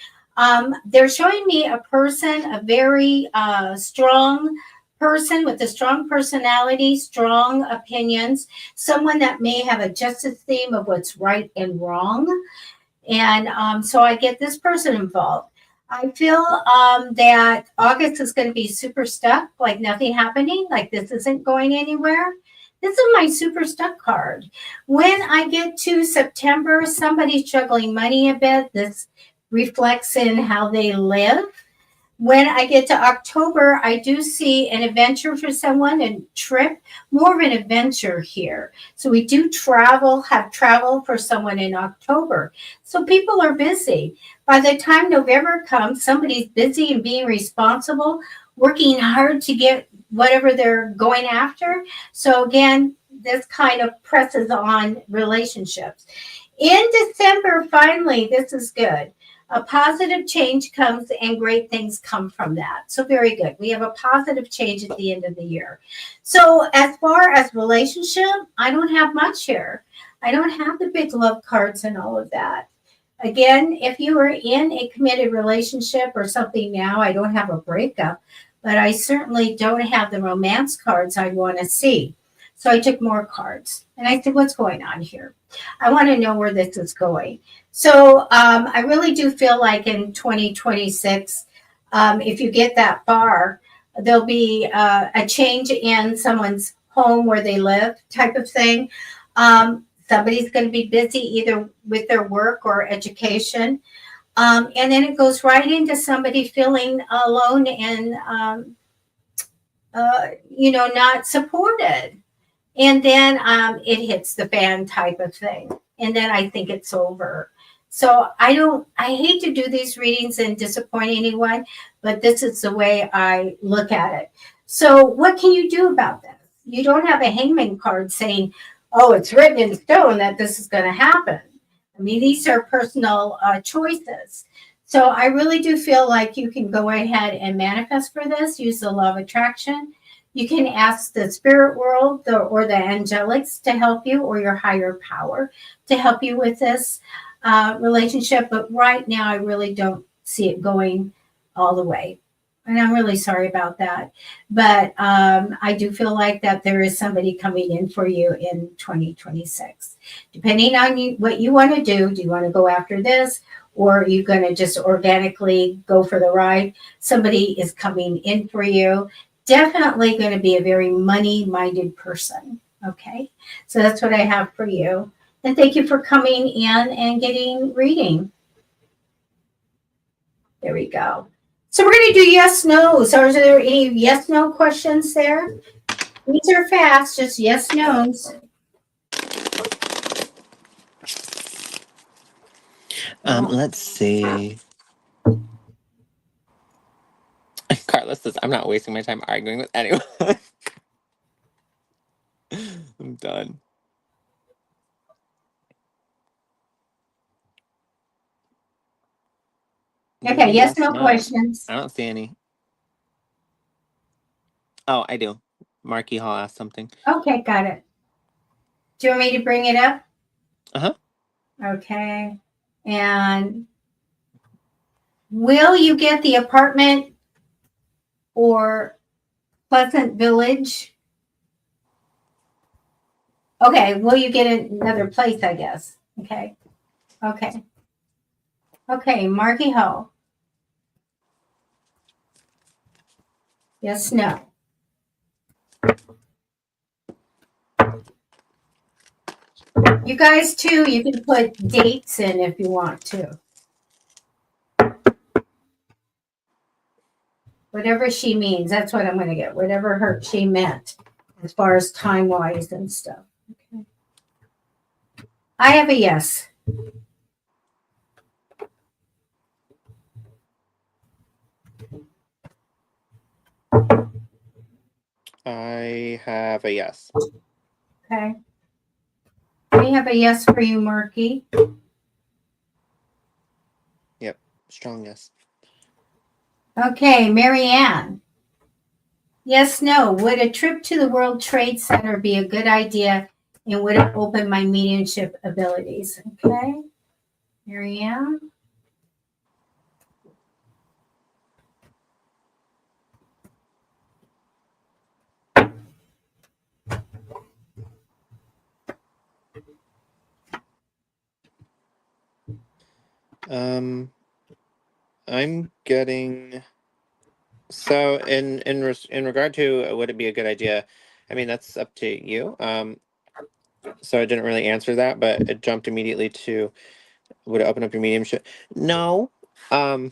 They're showing me a person, a very strong person with a strong personality, strong opinions, someone that may have a justice theme of what's right and wrong. And so I get this person involved. I feel that August is going to be super stuck, like nothing happening, like this isn't going anywhere. This is my super stuck card. When I get to September, somebody's juggling money a bit. This reflects in how they live. When I get to October, I do see an adventure for someone, a trip, more of an adventure here. So we do have travel for someone in October. So people are busy. By the time November comes, somebody's busy and being responsible, working hard to get whatever they're going after. So again, this kind of presses on relationships. In December, finally, this is good. A positive change comes and great things come from that. So very good. We have a positive change at the end of the year. So as far as relationship, I don't have much here. I don't have the big love cards and all of that. Again, if you are in a committed relationship or something now, I don't have a breakup, but I certainly don't have the romance cards I want to see. So I took more cards and I said, what's going on here? I want to know where this is going. So I really do feel like in 2026, if you get that far, there'll be a change in someone's home where they live type of thing. Somebody's going to be busy either with their work or education. And then it goes right into somebody feeling alone and, not supported. And then it hits the fan type of thing. And then I think it's over. So I hate to do these readings and disappoint anyone, but this is the way I look at it. So what can you do about this? You don't have a hangman card saying, oh, it's written in stone that this is going to happen. I mean, these are personal choices. So I really do feel like you can go ahead and manifest for this, use the law of attraction. You can ask the spirit world or the angelics to help you, or your higher power to help you with this relationship. But right now, I really don't see it going all the way. And I'm really sorry about that. But I do feel like that there is somebody coming in for you in 2026. Depending on what you want to do you want to go after this? Or are you going to just organically go for the ride? Somebody is coming in for you. Definitely going to be a very money-minded person. Okay, so that's what I have for you. And thank you for coming in and getting reading. There we go. So we're going to do yes, no's. Are there any yes, no questions there? These are fast, just yes, no's. Let's see. Carlos says, I'm not wasting my time arguing with anyone. I'm done. Okay, yes, no questions. I don't see any. Oh, I do. Marky Hall asked something. Okay, got it. Do you want me to bring it up? Uh-huh. Okay. And will you get the apartment or Pleasant Village? Okay, will you get another place, I guess? Okay. Okay. Okay, Marky Ho. Yes, no. You guys too, you can put dates in if you want to. Whatever she means, that's what I'm going to get. Whatever she meant as far as time-wise and stuff. Okay. I have a yes. I have a yes. Okay. We have a yes for you, Marky. Yep, strong yes. Okay, Marianne. Yes, no. Would a trip to the World Trade Center be a good idea, and would it open my mediumship abilities? Okay, Marianne. I'm getting, so in regard to would it be a good idea, I mean, that's up to you. So I didn't really answer that, but it jumped immediately to would it open up your mediumship? No. I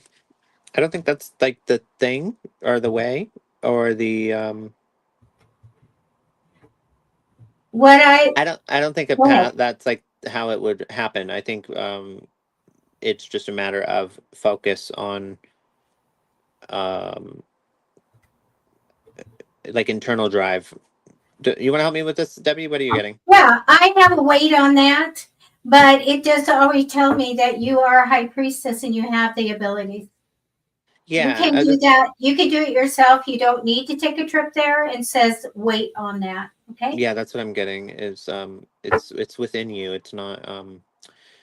don't think that's like the thing or the way or the I don't think that's like how it would happen. I think it's just a matter of focus on like internal drive. You want to help me with this, Debbie? What are you getting? Yeah, I have a weight on that, but it does always tell me that you are a high priestess and you have the abilities. Yeah, you can do that. You can do it yourself. You don't need to take a trip there. And says weight on that. Okay. Yeah, that's what I'm getting. Is it's within you. It's not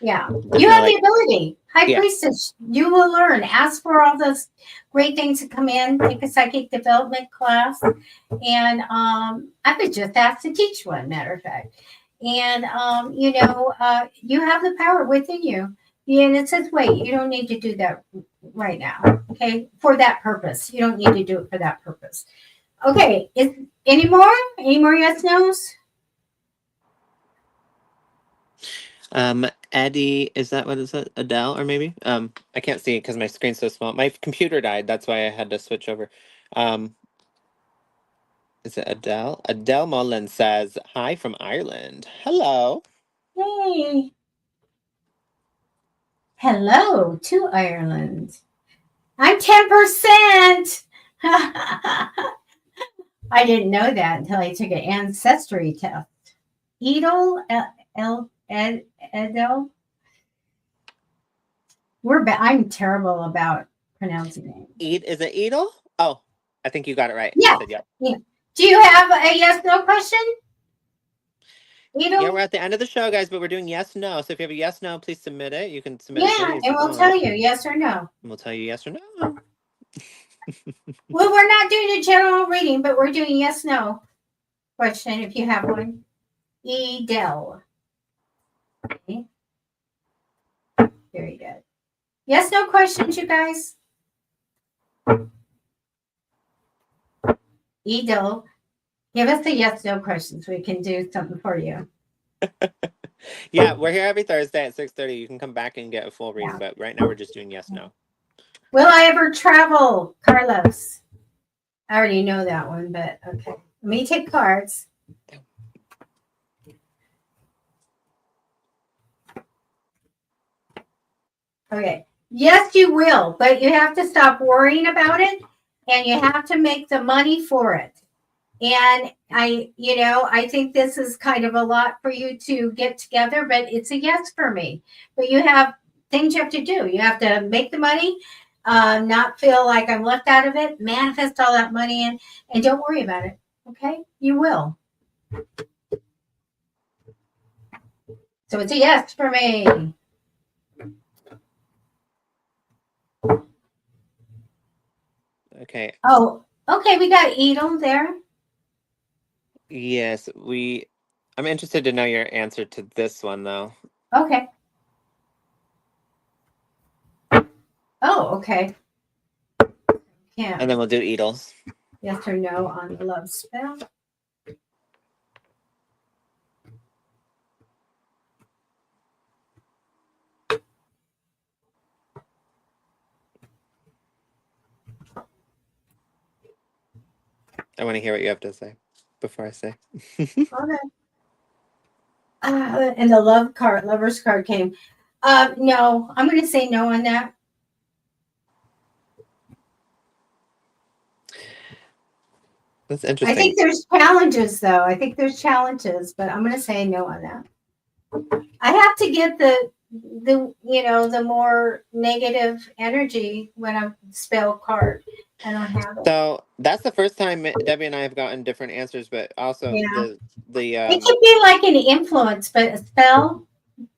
Yeah. There's You no have like, the ability. High Yeah. Priestess, you will learn. Ask for all those great things to come in. Take a psychic development class. And I was just asked to teach one, matter of fact. And, you have the power within you. And it says, wait, you don't need to do that right now. Okay. For that purpose. You don't need to do it for that purpose. Okay. Any more? Any more yes, no's? Eddie, is that what it says? Adele, or maybe? I can't see because my screen's so small. My computer died. That's why I had to switch over. Um, is it Adele? Adele Mullen says, hi from Ireland. Hello. Hey. Hello to Ireland. I'm 10%. I didn't know that until I took an ancestry test. Edel, Edel. I'm terrible about pronouncing names. Is it Edel? Oh, I think you got it right. Yeah. I said yeah. Yeah. Do you have a yes no question? Edel? Yeah, we're at the end of the show, guys, but we're doing yes no. So if you have a yes no, please submit it. You can submit as Yeah, many as and you we'll want. tell you yes or no. And we'll tell you yes or no. Well, we're not doing a general reading, but we're doing yes no question if you have one. Edel. Okay. Very good. Yes, no questions, you guys. Edel, give us a yes, no questions. We can do something for you. Yeah, we're here every Thursday at 6:30. You can come back and get a full reading, Yeah. but right now we're just doing yes, no. Will I ever travel, Carlos? I already know that one, but okay. Let me take cards. Okay. Yes, you will, but you have to stop worrying about it and you have to make the money for it. And I think this is kind of a lot for you to get together, but it's a yes for me. But you have things you have to do. You have to make the money, not feel like I'm left out of it, manifest all that money in, and don't worry about it. Okay? You will. So it's a yes for me. Okay. Oh, okay. We got Edel there. Yes, I'm interested to know your answer to this one, though. Okay. Oh, okay. Yeah. And then we'll do Edels. Yes or no on the love spell. I want to hear what you have to say before I say. Okay. And the lover's card came. No, I'm going to say no on that. That's I interesting. think there's challenges, though. I think there's challenges, but I'm going to say no on that. I have to get the more negative energy when I spell card. I don't have it. So that's the first time Debbie and I have gotten different answers, but also Yeah. the It could be like an influence, but a spell.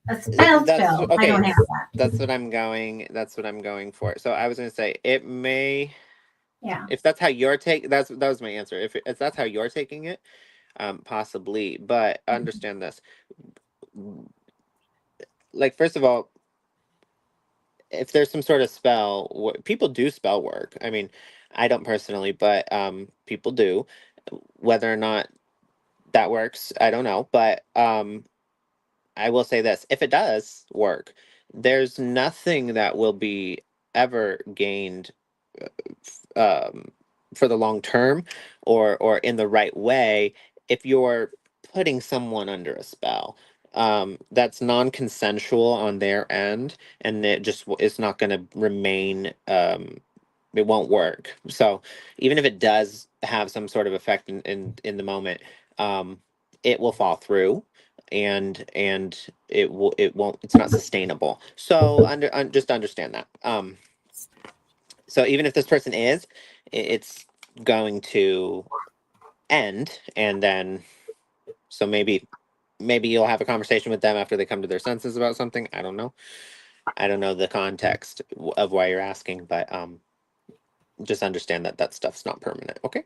that's I okay. don't have that. That's what I'm going for. So I was going to say it may. Yeah. If that's how you're that was my answer. If that's how you're taking it, possibly. But understand this. Like, first of all, if there's some sort of spell, people do spell work. I mean, I don't personally, but people do. Whether or not that works, I don't know. But I will say this: if it does work, there's nothing that will be ever gained um, for the long term, or in the right way, if you're putting someone under a spell. That's non-consensual on their end, and it just it's not going to remain. It won't work. So even if it does have some sort of effect in the moment, um, it will fall through, and it won't. It's not sustainable. So just understand that. So even if this person is, it's going to end, and then so maybe maybe you'll have a conversation with them after they come to their senses about something. I don't know. I don't know the context of why you're asking, but just understand that that stuff's not permanent. Okay.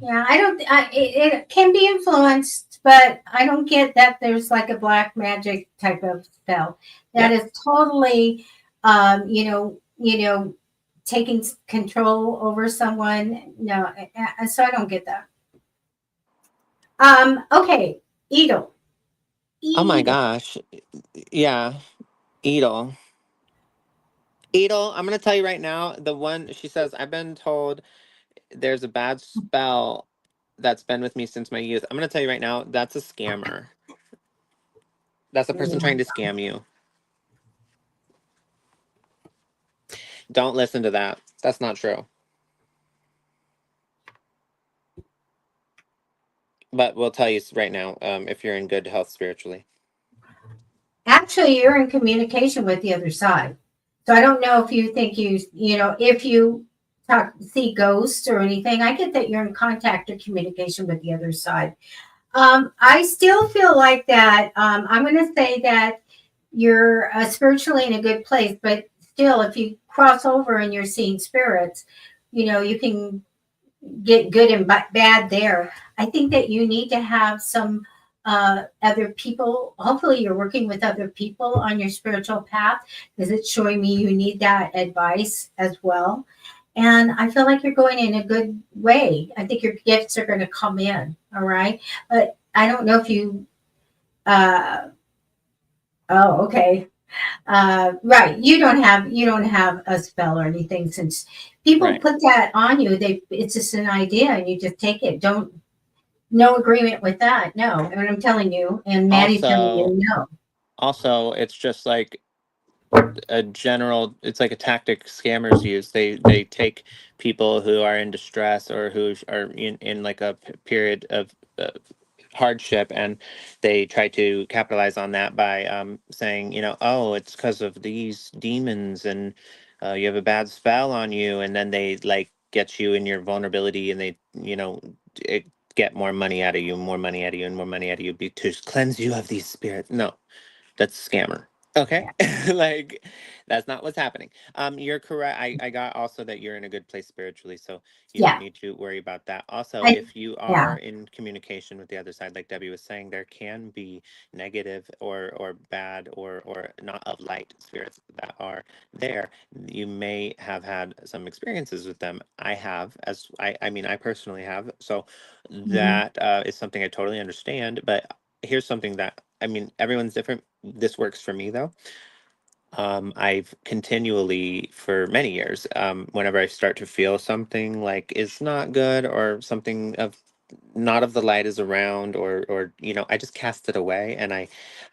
Yeah, I don't. It can be influenced, but I don't get that there's like a black magic type of spell that Yeah. is totally, taking control over someone. No, so I don't get that. Okay, Edel. Oh my Edel. gosh. Yeah. Edel. Edel, I'm gonna tell you right now, the one she says, I've been told there's a bad spell that's been with me since my youth. I'm gonna tell you right now, that's a scammer. That's a person trying to scam you. Don't listen to that. That's not true. But we'll tell you right now, if you're in good health spiritually. Actually, you're in communication with the other side. So I don't know if you think if you see ghosts or anything, I get that you're in contact or communication with the other side. I still feel like that. I'm going to say that you're spiritually in a good place, but still, if you cross over and you're seeing spirits, you can get good and bad there. I think that you need to have some other people. Hopefully, you're working with other people on your spiritual path because it's showing me you need that advice as well. And I feel like you're going in a good way. I think your gifts are going to come in. All right. But I don't know if you, oh, okay. Right. You don't have a spell or anything since people Right. put that on you. It's just an idea and you just take it. No agreement with that. No. And I'm telling you, and Maddie's telling Also, you no. it's just like it's like a tactic scammers use. They take people who are in distress or who are in like a period of hardship, and they try to capitalize on that by saying, oh, it's because of these demons, and you have a bad spell on you, and then they like get you in your vulnerability, and they it, get more money out of you, more money out of you, and more money out of you to cleanse you of these spirits. No, that's a scammer. Okay. Like, that's not what's happening. You're correct. I got also that you're in a good place spiritually, so you don't Yeah. need to worry about that. Also, I if you yeah. are in communication with the other side, like Debbie was saying, there can be negative or bad or not of light spirits that are there. You may have had some experiences with them. I have, I mean, I personally have. So Mhm. that is something I totally understand. But here's something that, I mean, everyone's different. This works for me though. I've continually, for many years, whenever I start to feel something like is not good, or something of not of the light is around, or I just cast it away, and I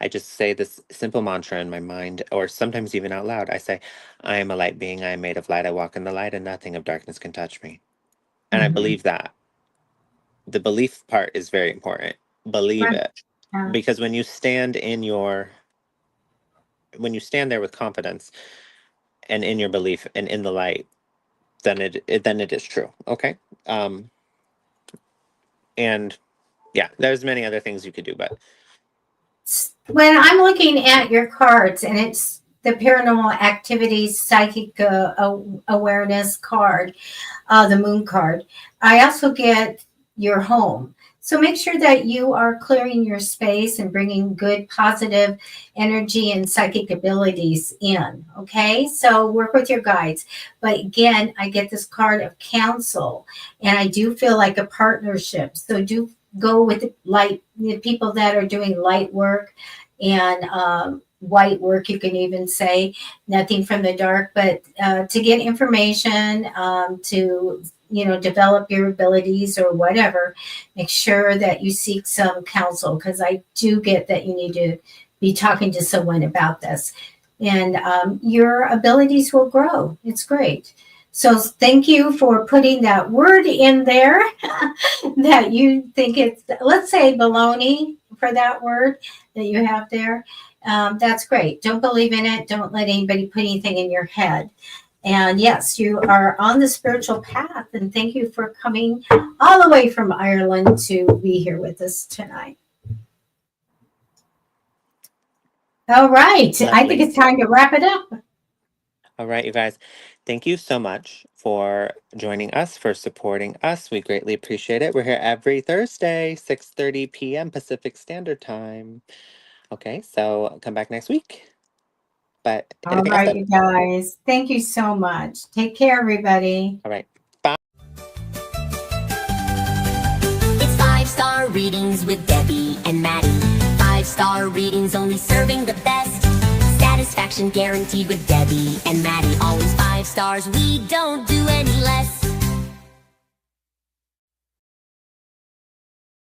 just say this simple mantra in my mind, or sometimes even out loud. I say, I am a light being, I am made of light, I walk in the light, and nothing of darkness can touch me. And I Mhm. believe that. The belief part is very important. Believe Right. it. Yeah. Because when you stand there with confidence and in your belief and in the light, then it is true. Okay. um and yeah, there's many other things you could do, but When I'm looking at your cards and it's the paranormal activities psychic awareness card, the moon card, I also get your home. So make sure that you are clearing your space and bringing good positive energy and psychic abilities in. Okay, so work with your guides. But again, I get this card of counsel, and I do feel like a partnership. So do go with the people that are doing light work and white work, you can even say nothing from the dark, but to get information, to develop your abilities or whatever, make sure that you seek some counsel, because I do get that you need to be talking to someone about this, and your abilities will grow. It's great. So thank you for putting that word in there that you think it's, let's say, baloney for that word that you have there. That's great. Don't believe in it. Don't let anybody put anything in your head. And yes, you are on the spiritual path. And thank you for coming all the way from Ireland to be here with us tonight. All right. I Lovely. think it's time to wrap it up. All right, you guys. Thank you so much for joining us, for supporting us. We greatly appreciate it. We're here every Thursday, 6:30 p.m. Pacific Standard Time. Okay, so come back next week. But All anything else? right, you guys. Thank you so much. Take care, everybody. All right. It's 5-star readings with Debbie and Matty. 5-star readings only serving the best. Satisfaction guaranteed with Debbie and Matty. Always 5 stars, we don't do any less.